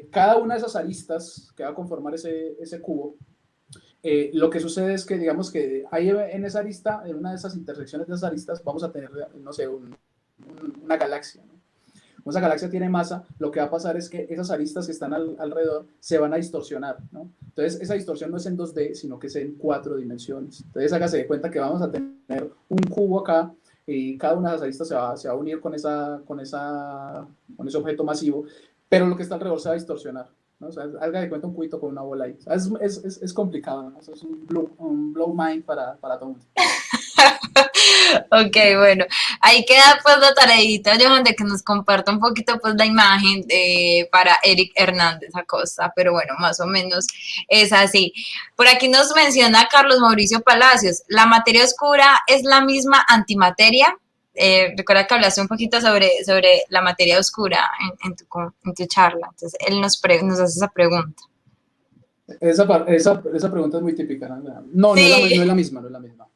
cada una de esas aristas que va a conformar ese cubo, lo que sucede es que, digamos que ahí en esa arista, en una de esas intersecciones de esas aristas, vamos a tener, no sé, una galaxia, ¿no? Como esa galaxia tiene masa, lo que va a pasar es que esas aristas que están alrededor se van a distorsionar, ¿no? Entonces, esa distorsión no es en 2D, sino que es en 4 dimensiones. Entonces, hágase de cuenta que vamos a tener un cubo acá y cada una de esas aristas se va a unir con ese objeto masivo, pero lo que está alrededor se va a distorsionar, ¿no? O sea, haga de cuenta un cubito con una bola ahí. O sea, es complicado, ¿no? Eso es un blow mind para todo el mundo. Ok, bueno, ahí queda pues la tareita, Johan, de que nos comparta un poquito pues la imagen para Eric Hernández Acosta, pero bueno, más o menos es así. Por aquí nos menciona Carlos Mauricio Palacios, ¿la materia oscura es la misma antimateria? Recuerda que hablaste un poquito sobre la materia oscura en tu charla, entonces él nos hace esa pregunta. Esa pregunta es muy típica, ¿no? No, no es Sí. la misma, no es la misma.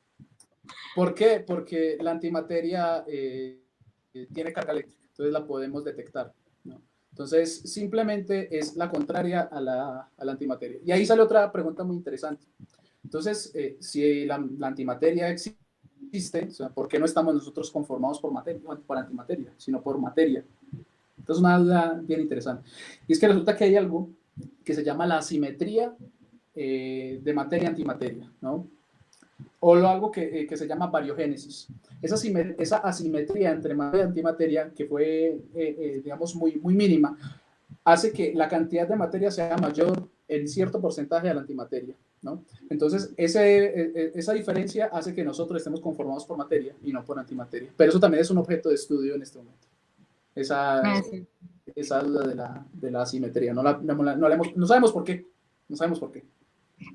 ¿Por qué? Porque la antimateria tiene carga eléctrica, entonces la podemos detectar, ¿no? Entonces, simplemente es la contraria a la antimateria. Y ahí sale otra pregunta muy interesante. Entonces, si la antimateria existe, o sea, ¿por qué no estamos nosotros conformados por antimateria, sino por materia? Entonces, una duda bien interesante. Y es que resulta que hay algo que se llama la asimetría de materia-antimateria, ¿no? O algo que se llama variogénesis. Esa asimetría entre materia y antimateria, que fue, digamos, muy mínima, hace que la cantidad de materia sea mayor en cierto porcentaje de la antimateria, ¿no? Entonces, esa diferencia hace que nosotros estemos conformados por materia y no por antimateria. Pero eso también es un objeto de estudio en este momento. Esa duda de la asimetría. No sabemos por qué. No sabemos por qué.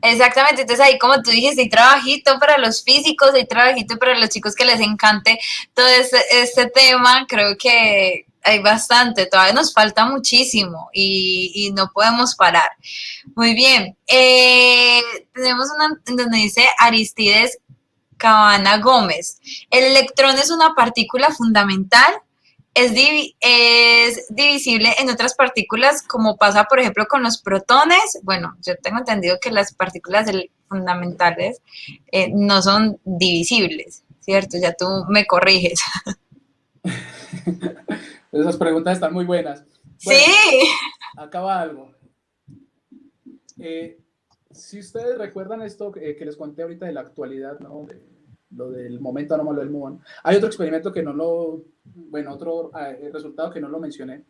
Exactamente, entonces ahí como tú dijiste, hay trabajito para los físicos, hay trabajito para los chicos que les encante todo este tema, creo que hay bastante, todavía nos falta muchísimo y no podemos parar. Muy bien, tenemos una donde dice Aristides Cabana Gómez, ¿el electrón es una partícula fundamental? Es divisible en otras partículas, como pasa, por ejemplo, con los protones. Bueno, yo tengo entendido que las partículas fundamentales no son divisibles, ¿cierto? Ya tú me corriges. Esas preguntas están muy buenas. Sí. Bueno, acaba algo. Si ustedes recuerdan esto que les conté ahorita de la actualidad, ¿no? Lo del momento anómalo del muón, hay otro experimento que no lo, bueno, otro resultado que no lo mencioné,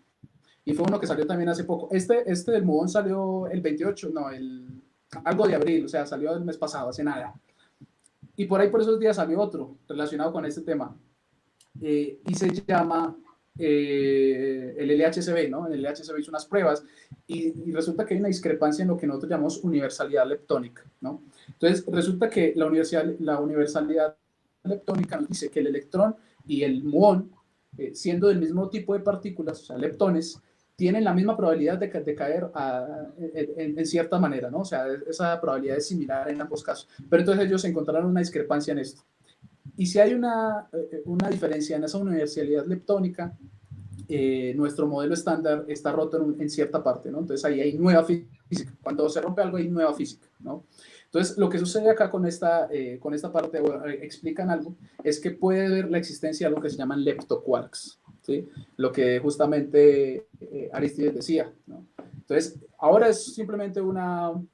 y fue uno que salió también hace poco. Este del muón salió el 28, no, algo de abril, o sea, salió el mes pasado, hace nada. Y por esos días salió otro relacionado con este tema, y se llama el LHCb, ¿no? En el LHCb hizo unas pruebas y resulta que hay una discrepancia en lo que nosotros llamamos universalidad leptónica, ¿no? Entonces, resulta que la universalidad leptónica nos dice que el electrón y el muón, siendo del mismo tipo de partículas, o sea, leptones, tienen la misma probabilidad de caer en cierta manera, ¿no? O sea, esa probabilidad es similar en ambos casos. Pero entonces ellos encontraron una discrepancia en esto. Y si hay una diferencia en esa universalidad leptónica, nuestro modelo estándar está roto en cierta parte, ¿no? Entonces ahí hay nueva física. Cuando se rompe algo hay nueva física, ¿no? Entonces lo que sucede acá con esta parte, explican algo, es que puede haber la existencia de algo que se llaman leptoquarks, ¿sí? Lo que justamente Aristides decía, ¿no? Entonces ahora es simplemente no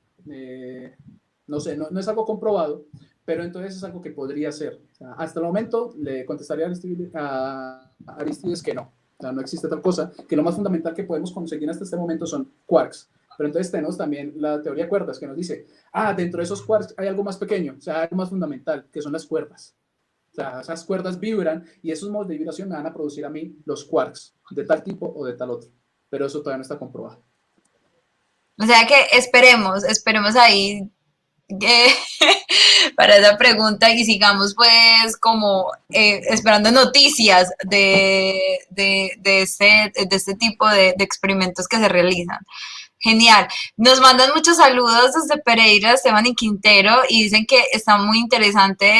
sé, no es algo comprobado, pero entonces es algo que podría ser. O sea, hasta el momento le contestaría a Aristides que no. O sea, no existe tal cosa, que lo más fundamental que podemos conseguir hasta este momento son quarks. Pero entonces tenemos también la teoría de cuerdas que nos dice, dentro de esos quarks hay algo más pequeño, o sea, algo más fundamental, que son las cuerdas. O sea, esas cuerdas vibran y esos modos de vibración me van a producir a mí los quarks, de tal tipo o de tal otro. Pero eso todavía no está comprobado. O sea que esperemos ahí eh, para esa pregunta y sigamos pues como esperando noticias de este tipo de experimentos que se realizan. Genial. Nos mandan muchos saludos desde Pereira, Esteban y Quintero, y dicen que está muy interesante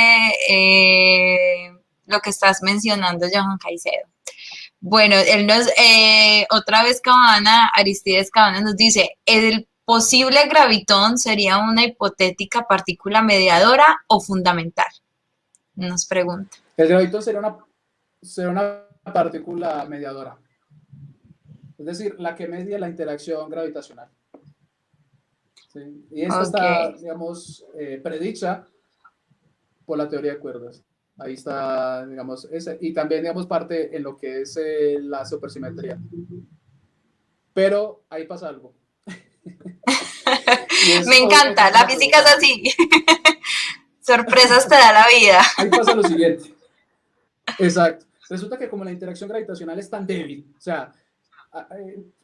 lo que estás mencionando, Johan Caicedo. Bueno, él otra vez Aristides Cabana nos dice, ¿el posible gravitón sería una hipotética partícula mediadora o fundamental? Nos pregunta. El gravitón sería una partícula mediadora, es decir, la que media la interacción gravitacional. ¿Sí? Y esta está, Ok. digamos, predicha por la teoría de cuerdas. Ahí está, digamos, y también, digamos, parte en lo que es la supersimetría. Pero ahí pasa algo. Y es, Me encanta, es la una física es pregunta. así. Sorpresas te da la vida. Ahí pasa lo siguiente. Exacto. Resulta que como la interacción gravitacional es tan débil, o sea,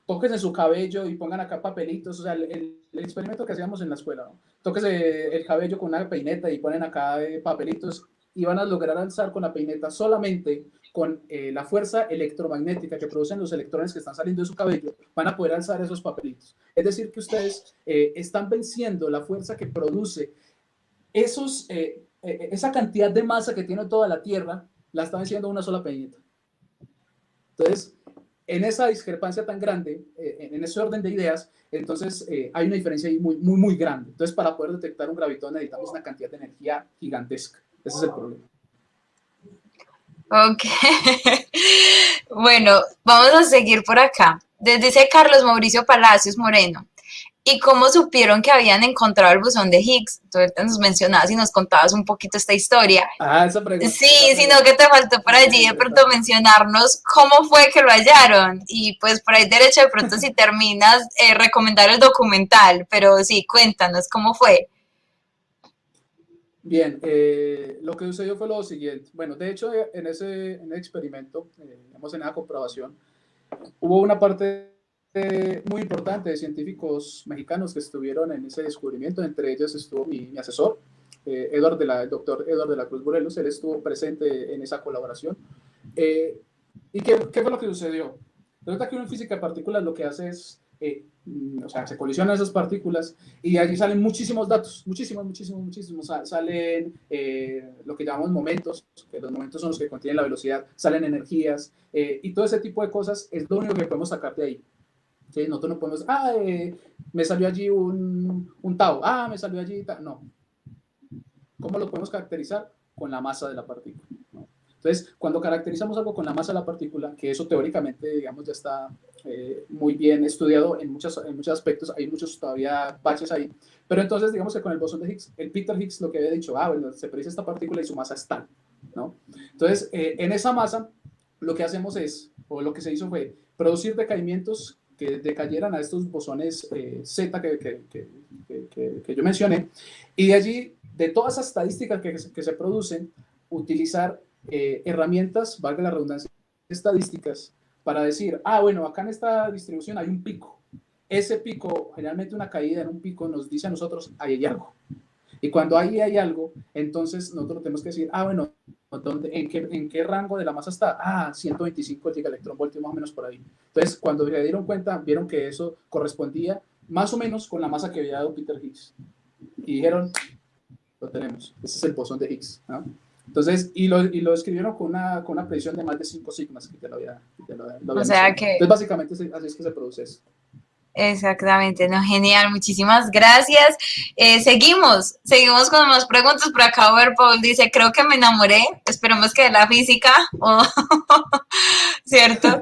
tóquense su cabello y pongan acá papelitos, o sea, el experimento que hacíamos en la escuela, ¿no? Tóquense el cabello con una peineta y ponen acá papelitos y van a lograr alzar con la peineta solamente con la fuerza electromagnética que producen los electrones que están saliendo de su cabello, van a poder alzar esos papelitos. Es decir, que ustedes están venciendo la fuerza que produce esa cantidad de masa que tiene toda la Tierra, la está venciendo una sola peineta. Entonces, en esa discrepancia tan grande, en ese orden de ideas, entonces hay una diferencia ahí muy, muy, muy grande. Entonces, para poder detectar un gravitón necesitamos una cantidad de energía gigantesca. Ese es el problema. Ok. Bueno, vamos a seguir por acá. Dice Carlos Mauricio Palacios Moreno. ¿Y cómo supieron que habían encontrado el buzón de Higgs? Tú ahorita nos mencionabas y nos contabas un poquito esta historia. Ah, esa Sí, sino pregunta que te faltó por es bien allí de pronto interesante. mencionarnos cómo fue que lo hallaron. Y pues por ahí derecho de pronto si terminas, recomendar el documental. Pero sí, cuéntanos cómo fue. Bien, lo que sucedió fue lo siguiente. Bueno, de hecho, en el experimento, digamos, en esa comprobación, hubo una parte muy importante de científicos mexicanos que estuvieron en ese descubrimiento. Entre ellos estuvo mi asesor, el doctor Eduardo de la Cruz Morelos. Él estuvo presente en esa colaboración. Eh, ¿Y qué fue lo que sucedió? Resulta que uno en física de partículas lo que hace es, o sea, se colisionan esas partículas y allí salen muchísimos datos, muchísimos, muchísimos, muchísimos. Salen lo que llamamos momentos, que los momentos son los que contienen la velocidad, salen energías y todo ese tipo de cosas es lo único que podemos sacar de ahí. ¿Sí? Nosotros no podemos, me salió allí un tau, me salió allí, no. ¿Cómo lo podemos caracterizar? Con la masa de la partícula, ¿no? Entonces, cuando caracterizamos algo con la masa de la partícula, que eso teóricamente, digamos, ya está muy bien estudiado en muchos aspectos, hay muchos todavía baches ahí, pero entonces, digamos que con el bosón de Higgs, el Peter Higgs lo que había dicho, bueno, se predice esta partícula y su masa es tal, ¿no? Entonces, en esa masa, lo que hacemos es, o lo que se hizo fue, producir decaimientos que decayeran a estos bosones Z que yo mencioné, y de allí, de todas esas estadísticas que se producen, utilizar herramientas, valga la redundancia, estadísticas, para decir, bueno, acá en esta distribución hay un pico. Ese pico, generalmente una caída en un pico nos dice a nosotros, ahí hay algo. Y cuando ahí hay algo, entonces nosotros tenemos que decir, bueno, ¿en qué rango de la masa está? 125 gigaelectronvoltios, más o menos por ahí. Entonces, cuando se dieron cuenta, vieron que eso correspondía más o menos con la masa que había dado Peter Higgs. Y dijeron, lo tenemos, ese es el bosón de Higgs, ¿no? Entonces, y lo escribieron con una precisión de más de 5 sigmas, que ya lo O había sea mencionado. que Entonces, básicamente, así es que se produce eso. exactamente, no, genial, muchísimas gracias. Seguimos con más preguntas. Por acá, Paul dice, creo que me enamoré, esperemos que de la física, ¿cierto?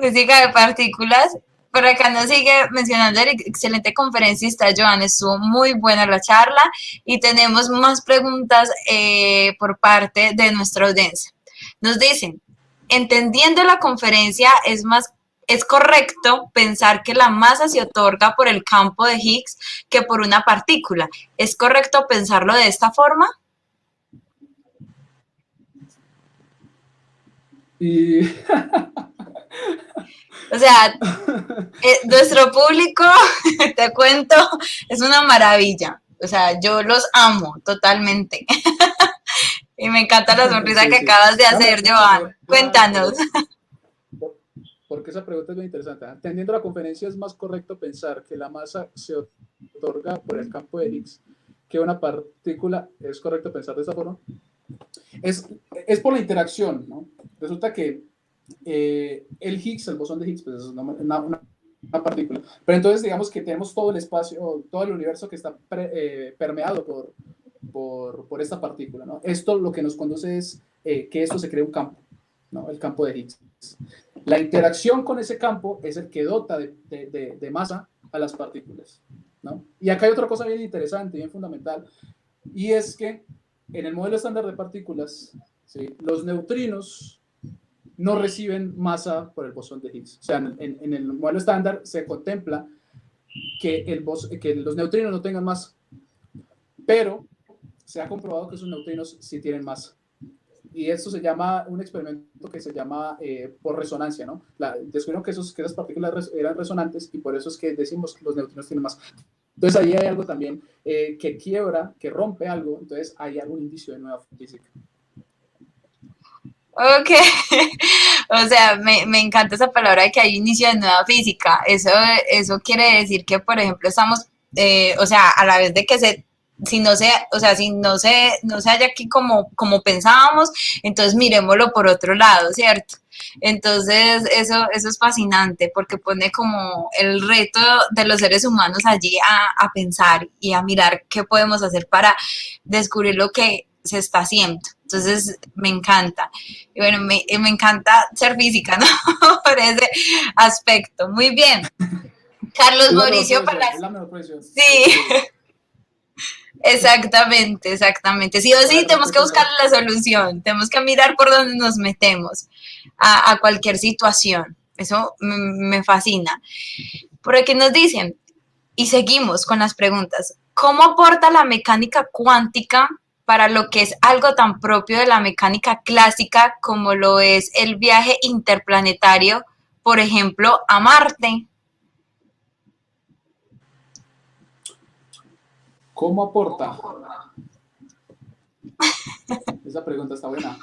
Física de partículas. Por acá nos sigue mencionando el excelente conferencista Joan, estuvo muy buena la charla y tenemos más preguntas por parte de nuestra audiencia. Nos dicen, entendiendo la conferencia, es correcto pensar que la masa se otorga por el campo de Higgs que por una partícula. ¿Es correcto pensarlo de esta forma? Y O sea, nuestro público, te cuento, es una maravilla. O sea, yo los amo totalmente. Y me encanta la sonrisa sí, que sí. acabas de hacer, Déjame Joan. hacer Cuéntanos. porque esa pregunta es muy interesante. Atendiendo a la conferencia, es más correcto pensar que la masa se otorga por el campo de Higgs que una partícula. ¿Es correcto pensar de esa forma? Es, es por la interacción, ¿no? Resulta que el Higgs, el bosón de Higgs, pues es una partícula. Pero entonces digamos que tenemos todo el espacio, todo el universo que está permeado por esta partícula, ¿no? Esto lo que nos conduce es que esto se cree un campo, ¿no? El campo de Higgs. La interacción con ese campo es el que dota de masa a las partículas, ¿no? Y acá hay otra cosa bien interesante, bien fundamental, y es que en el modelo estándar de partículas, ¿sí?, los neutrinos no reciben masa por el bosón de Higgs. O sea, en el modelo estándar se contempla que los neutrinos no tengan masa, pero se ha comprobado que esos neutrinos sí tienen masa. Y esto se llama un experimento que se llama por resonancia, ¿no? Descubrieron que esas partículas eran resonantes y por eso es que decimos que los neutrinos tienen masa. Entonces ahí hay algo también que quiebra, que rompe algo, entonces hay algún indicio de nueva física. Ok, o sea, me encanta esa palabra de que hay inicio de nueva física. Eso quiere decir que, por ejemplo, estamos, o sea, a la vez de que si no se, o sea, si no se halla aquí como pensábamos, entonces miremoslo por otro lado, ¿cierto? Entonces, eso es fascinante porque pone como el reto de los seres humanos allí a pensar y a mirar qué podemos hacer para descubrir lo que se está haciendo. Entonces, me encanta. Y bueno, me encanta ser física, ¿no? Por ese aspecto. Muy bien. Carlos Mauricio Palacio. Es la mejor profesión. Sí. Exactamente, exactamente. Sí o sí, tenemos que buscar la solución, tenemos que mirar por dónde nos metemos a cualquier situación. Eso me fascina. Por aquí nos dicen, y seguimos con las preguntas, ¿cómo aporta la mecánica cuántica para lo que es algo tan propio de la mecánica clásica como lo es el viaje interplanetario, por ejemplo, a Marte? ¿Cómo aporta? Esa pregunta está buena.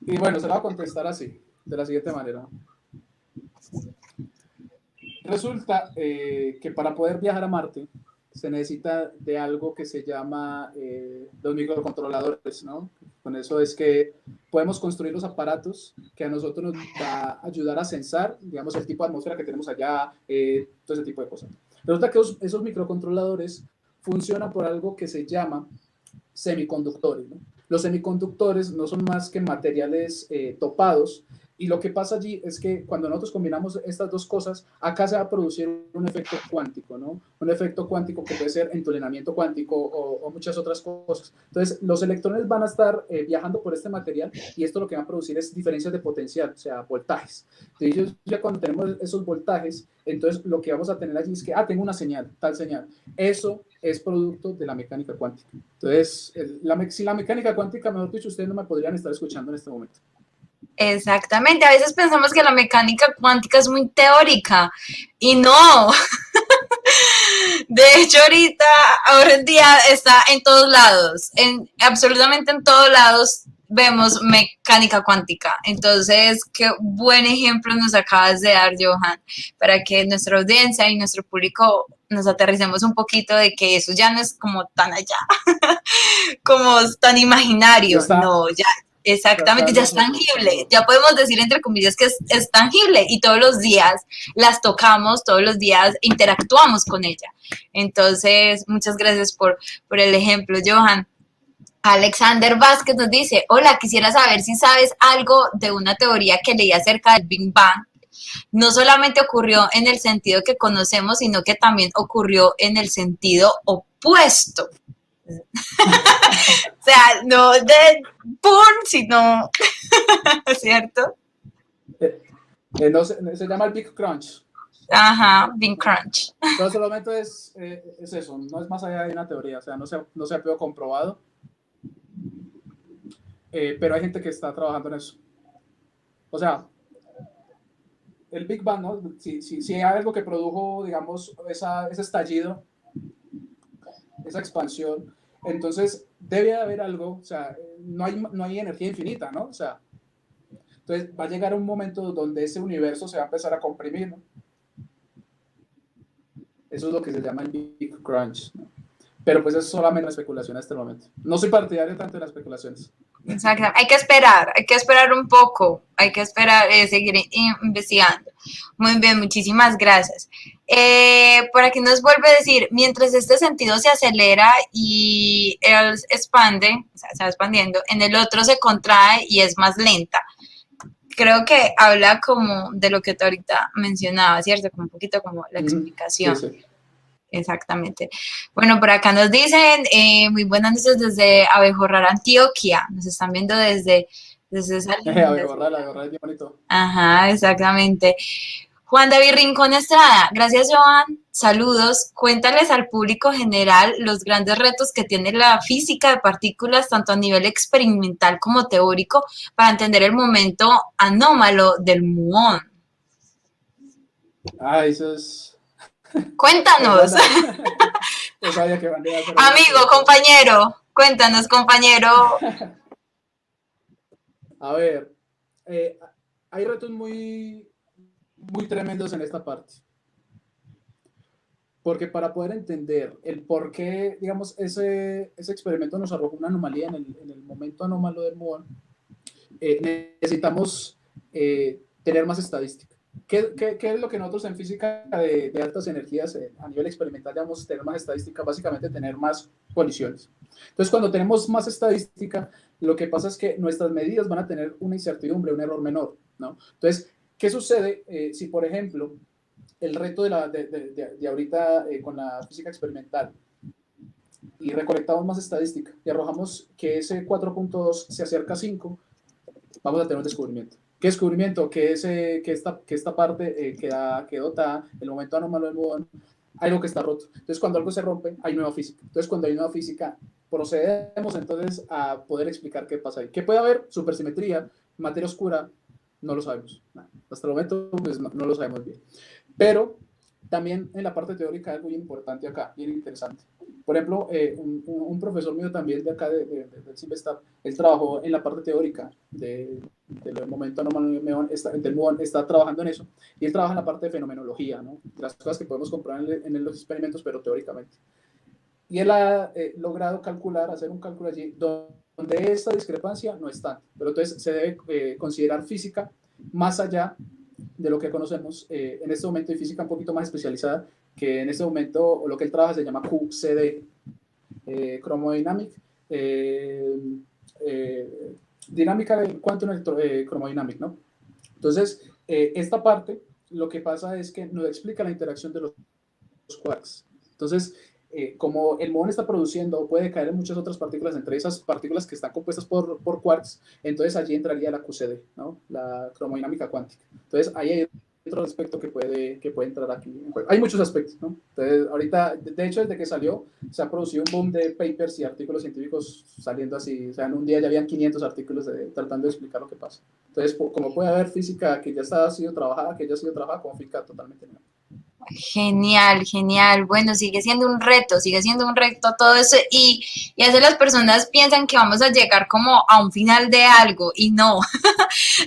Y bueno, se la voy a contestar así, de la siguiente manera. Resulta que para poder viajar a Marte se necesita de algo que se llama los microcontroladores, ¿no? Con eso es que podemos construir los aparatos que a nosotros nos va a ayudar a sensar, digamos, el tipo de atmósfera que tenemos allá, todo ese tipo de cosas. Resulta que esos microcontroladores funcionan por algo que se llama semiconductores, ¿no? Los semiconductores no son más que materiales topados, y lo que pasa allí es que cuando nosotros combinamos estas dos cosas, acá se va a producir un efecto cuántico, ¿no? Un efecto cuántico que puede ser entulenamiento cuántico o muchas otras cosas. Entonces, los electrones van a estar viajando por este material y esto lo que va a producir es diferencias de potencial, o sea, voltajes. Entonces, ya cuando tenemos esos voltajes, entonces lo que vamos a tener allí es que, tengo una señal, tal señal. Eso es producto de la mecánica cuántica. Entonces, sin la mecánica cuántica, mejor dicho, ustedes no me podrían estar escuchando en este momento. Exactamente, a veces pensamos que la mecánica cuántica es muy teórica y no. De hecho, ahora en día está en todos lados, absolutamente en todos lados vemos mecánica cuántica. Entonces, qué buen ejemplo nos acabas de dar, Johan, para que nuestra audiencia y nuestro público nos aterricemos un poquito de que eso ya no es como tan allá, como tan imaginario, no, ya. Exactamente, ya es tangible, ya podemos decir entre comillas que es tangible y todos los días las tocamos, todos los días interactuamos con ella. Entonces, muchas gracias por el ejemplo, Johan. Alexander Vázquez nos dice, hola, quisiera saber si sabes algo de una teoría que leí acerca del Big Bang. No solamente ocurrió en el sentido que conocemos, sino que también ocurrió en el sentido opuesto. O sea, no de porn, sino, ¿cierto? No, se llama el Big Crunch. Ajá, Big Crunch. Pero solamente es eso, no es más allá de una teoría, o sea, no se ha podido comprobado, pero hay gente que está trabajando en eso. O sea, el Big Bang, ¿no? Si hay algo que produjo, digamos, ese estallido, esa expansión, entonces debe haber algo, o sea, no hay energía infinita, ¿no? O sea, entonces va a llegar un momento donde ese universo se va a empezar a comprimir, ¿no? Eso es lo que se llama el Big Crunch, ¿no? Pero pues es solamente una especulación hasta el momento. No soy partidario tanto de las especulaciones. Exacto. Hay que esperar un poco, hay que esperar, seguir investigando. Muy bien, muchísimas gracias. Por aquí nos vuelve a decir, mientras este sentido se acelera y él expande, o sea, se va expandiendo, en el otro se contrae y es más lenta. Creo que habla como de lo que tú ahorita mencionabas, ¿cierto? Como un poquito como la explicación. Sí, sí. Exactamente. Bueno, por acá nos dicen, muy buenas noches desde Abejorrar, Antioquia. Nos están viendo desde esa Abejorrar es bien bonito. Ajá, exactamente. Juan David Rincón Estrada, gracias Joan, saludos. Cuéntales al público general los grandes retos que tiene la física de partículas, tanto a nivel experimental como teórico, para entender el momento anómalo del muón. Ah, eso es... Cuéntanos. Yo sabía que Van iba a hacer Amigo, compañero, cuéntanos, compañero. A ver, hay retos muy tremendos en esta parte. Porque para poder entender el por qué, digamos, ese experimento nos arrojó una anomalía en el momento anómalo del muón, necesitamos tener más estadística. ¿Qué es lo que nosotros en física de altas energías a nivel experimental llamamos tener más estadística? Básicamente tener más colisiones. Entonces, cuando tenemos más estadística, lo que pasa es que nuestras medidas van a tener una incertidumbre, un error menor, ¿no? Entonces, ¿qué sucede si, por ejemplo, el reto de ahorita con la física experimental y recolectamos más estadística y arrojamos que ese 4.2 se acerca a 5, vamos a tener un descubrimiento? ¿Qué descubrimiento? Que esta parte que dota el momento anómalo del muón, algo que está roto. Entonces, cuando algo se rompe, hay nueva física. Entonces, cuando hay nueva física, procedemos entonces a poder explicar qué pasa ahí. ¿Qué puede haber? Supersimetría, materia oscura, no lo sabemos. Hasta el momento, pues, no lo sabemos bien. Pero también en la parte teórica es muy importante acá, bien interesante. Por ejemplo, un profesor mío también de acá, del CIMBESTAB, él trabajó en la parte teórica del momento anómalo del muón, está trabajando en eso, y él trabaja en la parte de fenomenología, ¿no? Las cosas que podemos comprobar en los experimentos, pero teóricamente. Y él ha logrado calcular, hacer un cálculo allí, donde esta discrepancia no es tanta, pero entonces se debe considerar física más allá de lo que conocemos en este momento, y física un poquito más especializada, que en este momento lo que él trabaja se llama QCD, Chromodynamic, dinámica del quantum chromodynamic, ¿no? Entonces, esta parte, lo que pasa es que nos explica la interacción de los quarks. Entonces, como el muón está produciendo, puede caer en muchas otras partículas, entre esas partículas que están compuestas por quarks, entonces allí entraría la QCD, ¿no? La cromodinámica cuántica. Entonces, ahí hay otro aspecto que puede entrar aquí. Hay muchos aspectos, ¿no? Entonces, ahorita, de hecho, desde que salió, se ha producido un boom de papers y artículos científicos saliendo así. O sea, en un día ya habían 500 artículos tratando de explicar lo que pasa. Entonces, como puede haber física que ya ha sido trabajada, como física totalmente nueva. Genial, genial. Bueno, sigue siendo un reto todo eso y a veces las personas piensan que vamos a llegar como a un final de algo y no.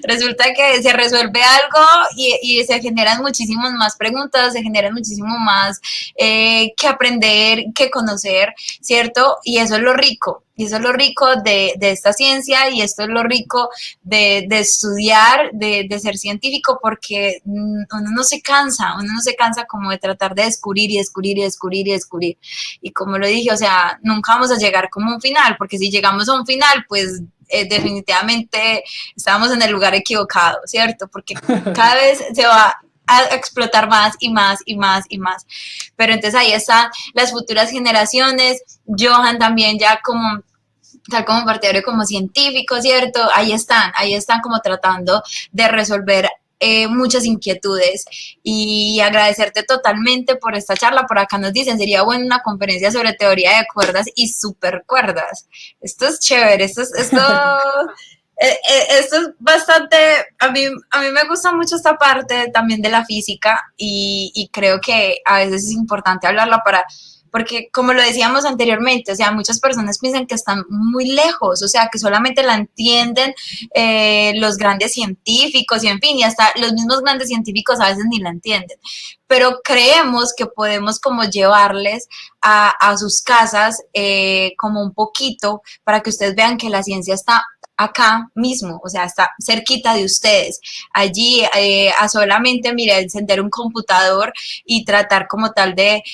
Resulta que se resuelve algo y se generan muchísimas más preguntas, se generan muchísimo más que aprender, que conocer, ¿cierto? Y eso es lo rico. Y eso es lo rico de esta ciencia y esto es lo rico de estudiar, de ser científico, porque uno no se cansa como de tratar de descubrir y descubrir y descubrir y descubrir. Y como lo dije, o sea, nunca vamos a llegar como a un final, porque si llegamos a un final, pues definitivamente estamos en el lugar equivocado, ¿cierto? Porque cada vez se va a explotar más y más y más y más. Pero entonces ahí están las futuras generaciones, Johan también ya como tal como partidario, como científico, ¿cierto? Ahí están como tratando de resolver muchas inquietudes y agradecerte totalmente por esta charla. Por acá nos dicen, sería buena una conferencia sobre teoría de cuerdas y supercuerdas. Esto es chévere, esto esto es bastante, a mí me gusta mucho esta parte también de la física y creo que a veces es importante hablarla porque como lo decíamos anteriormente, o sea, muchas personas piensan que están muy lejos, o sea, que solamente la entienden los grandes científicos y en fin, y hasta los mismos grandes científicos a veces ni la entienden, pero creemos que podemos como llevarles a sus casas como un poquito para que ustedes vean que la ciencia está acá mismo, o sea, está cerquita de ustedes. Allí a solamente, mira, encender un computador y tratar como tal de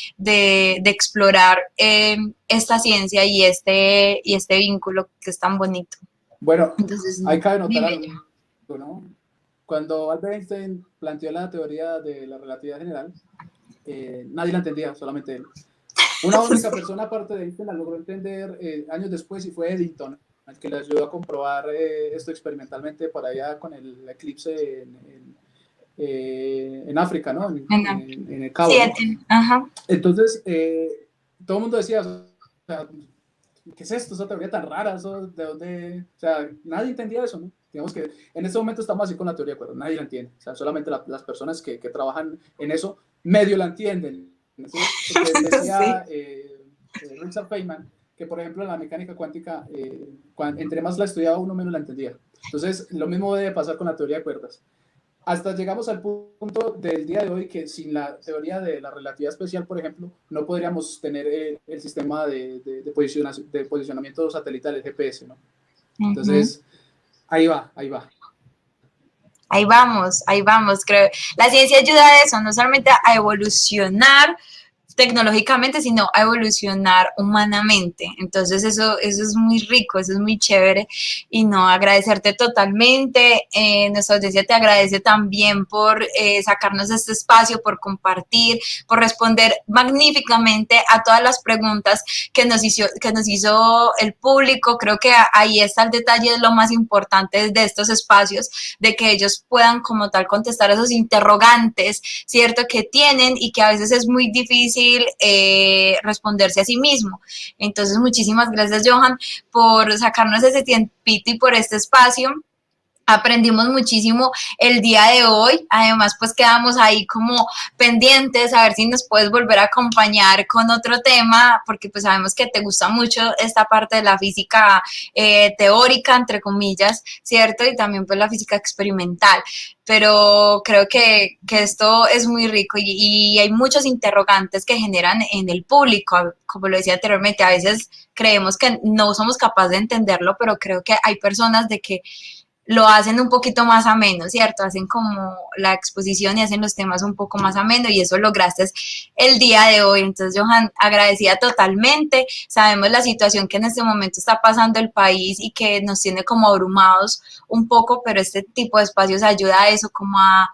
explorar esta ciencia y este vínculo que es tan bonito. Bueno, entonces, hay que notar algo, ¿no? Cuando Albert Einstein planteó la teoría de la relatividad general, nadie la entendía, solamente él. Una única persona aparte de Einstein la logró entender años después y fue Eddington, el que le ayudó a comprobar esto experimentalmente para allá con el eclipse en África, ¿no? En el Cabo, sí, ¿no? ajá. Entonces, todo el mundo decía, o sea, ¿qué es esto? Esa teoría tan rara, ¿eso de dónde? O sea, nadie entendía eso, ¿no? Digamos que en este momento estamos así con la teoría de cuerdas, nadie la entiende. O sea, solamente las personas que trabajan en eso medio la entienden, ¿sí? Porque Sí. decía Richard Feynman que, por ejemplo, la mecánica cuántica, entre más la estudiaba uno, menos la entendía. Entonces, lo mismo debe pasar con la teoría de cuerdas. Hasta llegamos al punto del día de hoy que sin la teoría de la relatividad especial, por ejemplo, no podríamos tener el sistema de posicionamiento satelital, el GPS, ¿no? Ujú. Entonces, ahí va, ahí va. Ahí vamos, creo. La ciencia ayuda a eso, no solamente a evolucionar tecnológicamente, sino a evolucionar humanamente. Entonces eso es muy rico, eso es muy chévere y no agradecerte totalmente. Nuestra audiencia te agradece también por sacarnos este espacio, por compartir, por responder magníficamente a todas las preguntas que nos hizo el público. Creo que ahí está el detalle, lo más importante de estos espacios, de que ellos puedan como tal contestar esos interrogantes, ¿cierto? Que tienen y que a veces es muy difícil responderse a sí mismo. Entonces, muchísimas gracias, Johan, por sacarnos ese tiempito y por este espacio. Aprendimos muchísimo el día de hoy, además pues quedamos ahí como pendientes a ver si nos puedes volver a acompañar con otro tema, porque pues sabemos que te gusta mucho esta parte de la física teórica, entre comillas, ¿cierto? Y también pues la física experimental, pero creo que esto es muy rico y hay muchos interrogantes que generan en el público, como lo decía anteriormente, a veces creemos que no somos capaces de entenderlo, pero creo que hay personas de que lo hacen un poquito más ameno, ¿cierto? Hacen como la exposición y hacen los temas un poco más ameno y eso lograste el día de hoy. Entonces, Johan, agradecida totalmente. Sabemos la situación que en este momento está pasando el país y que nos tiene como abrumados un poco, pero este tipo de espacios ayuda a eso, como a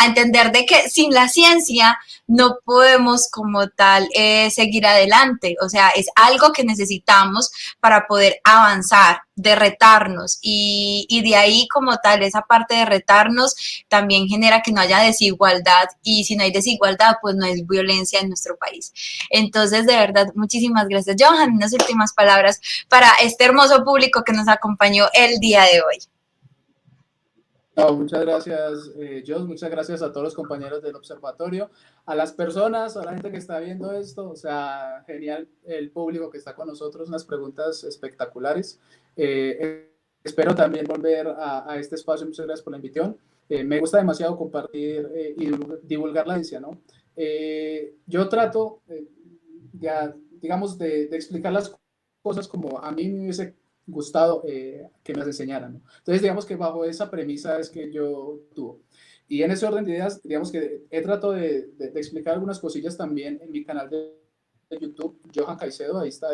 entender de que sin la ciencia no podemos como tal seguir adelante. O sea, es algo que necesitamos para poder avanzar, de retarnos y de ahí como tal esa parte de retarnos también genera que no haya desigualdad y si no hay desigualdad pues no hay violencia en nuestro país. Entonces de verdad muchísimas gracias, Johan. Unas últimas palabras para este hermoso público que nos acompañó el día de hoy. No, muchas gracias, Jos, muchas gracias a todos los compañeros del observatorio, a las personas, a la gente que está viendo esto, o sea, genial el público que está con nosotros, unas preguntas espectaculares. Espero también volver a este espacio, muchas gracias por la invitación. Me gusta demasiado compartir y divulgar la ciencia, ¿no? Yo trato, ya, digamos, de explicar las cosas como a mí me hubiese gustado que me las enseñaran, ¿no? Entonces, digamos que bajo esa premisa es que yo tuve. Y en ese orden de ideas, digamos que he tratado de explicar algunas cosillas también en mi canal de YouTube, Johan Caicedo, ahí está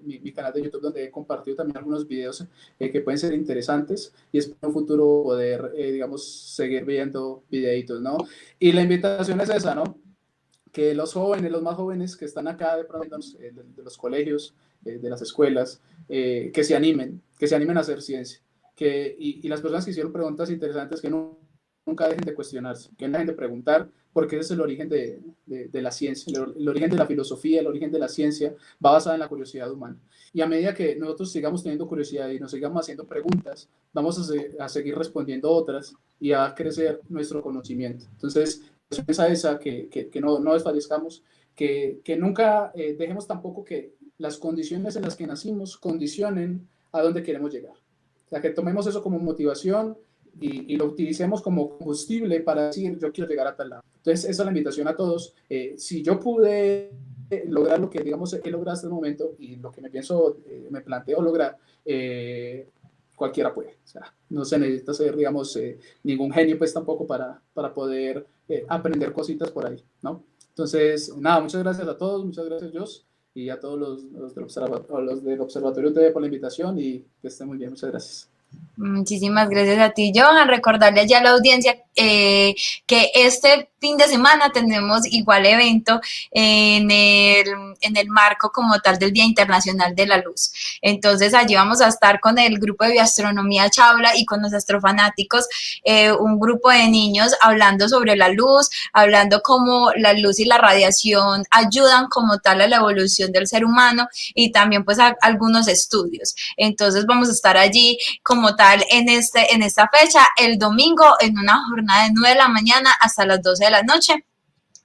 mi canal de YouTube donde he compartido también algunos videos que pueden ser interesantes y espero en un futuro poder, digamos, seguir viendo videitos, ¿no? Y la invitación es esa, ¿no? Que los jóvenes, los más jóvenes que están acá de pronto de los colegios, de las escuelas, que se animen a hacer ciencia. Y las personas que hicieron preguntas interesantes que nunca dejen de cuestionarse, que no dejen de preguntar, porque ese es el origen de la ciencia, el origen de la filosofía, el origen de la ciencia va basada en la curiosidad humana. Y a medida que nosotros sigamos teniendo curiosidad y nos sigamos haciendo preguntas, vamos a seguir respondiendo otras y a crecer nuestro conocimiento. Entonces, esa que no desfallezcamos, que nunca dejemos tampoco que las condiciones en las que nacimos condicionen a dónde queremos llegar. O sea, que tomemos eso como motivación y lo utilicemos como combustible para decir, yo quiero llegar a tal lado. Entonces, esa es la invitación a todos. Si yo pude lograr lo que, digamos, he logrado hasta el momento y lo que me pienso, me planteo lograr, cualquiera puede. O sea, no se necesita ser, digamos, ningún genio, pues tampoco para poder aprender cositas por ahí, ¿no? Entonces, nada, muchas gracias a todos, muchas gracias, Jos, y a todos los del Observatorio TV por la invitación y que estén muy bien, muchas gracias. Muchísimas gracias a ti, Johan. Recordarle ya a la audiencia que este fin de semana tenemos igual evento en el marco como tal del Día Internacional de la Luz. Entonces allí vamos a estar con el grupo de Bioastronomía Chabla y con los astrofanáticos, un grupo de niños hablando sobre la luz, hablando cómo la luz y la radiación ayudan como tal a la evolución del ser humano y también pues a algunos estudios. Entonces vamos a estar allí como tal en esta fecha, el domingo, en una jornada de 9 de la mañana hasta las 12 de la noche.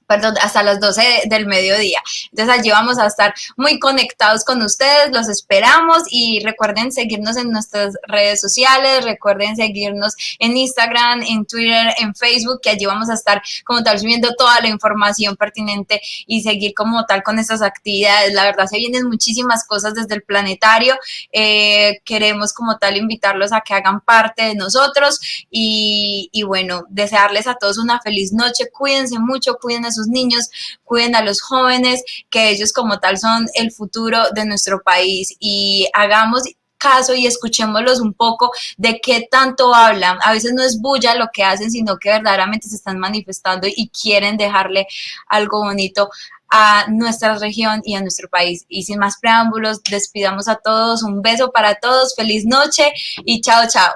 Perdón, hasta las 12 del mediodía. Entonces allí vamos a estar muy conectados con ustedes, los esperamos y recuerden seguirnos en nuestras redes sociales, recuerden seguirnos en Instagram, en Twitter, en Facebook, que allí vamos a estar como tal subiendo toda la información pertinente y seguir como tal con estas actividades. La verdad se vienen muchísimas cosas desde el planetario, queremos como tal invitarlos a que hagan parte de nosotros y bueno, desearles a todos una feliz noche, cuídense mucho, cuiden a sus niños, cuiden a los jóvenes, que ellos como tal son el futuro de nuestro país y hagamos caso y escuchémoslos un poco de qué tanto hablan. A veces no es bulla lo que hacen, sino que verdaderamente se están manifestando y quieren dejarle algo bonito a nuestra región y a nuestro país. Y sin más preámbulos, despidamos a todos, un beso para todos, feliz noche y chao, chao.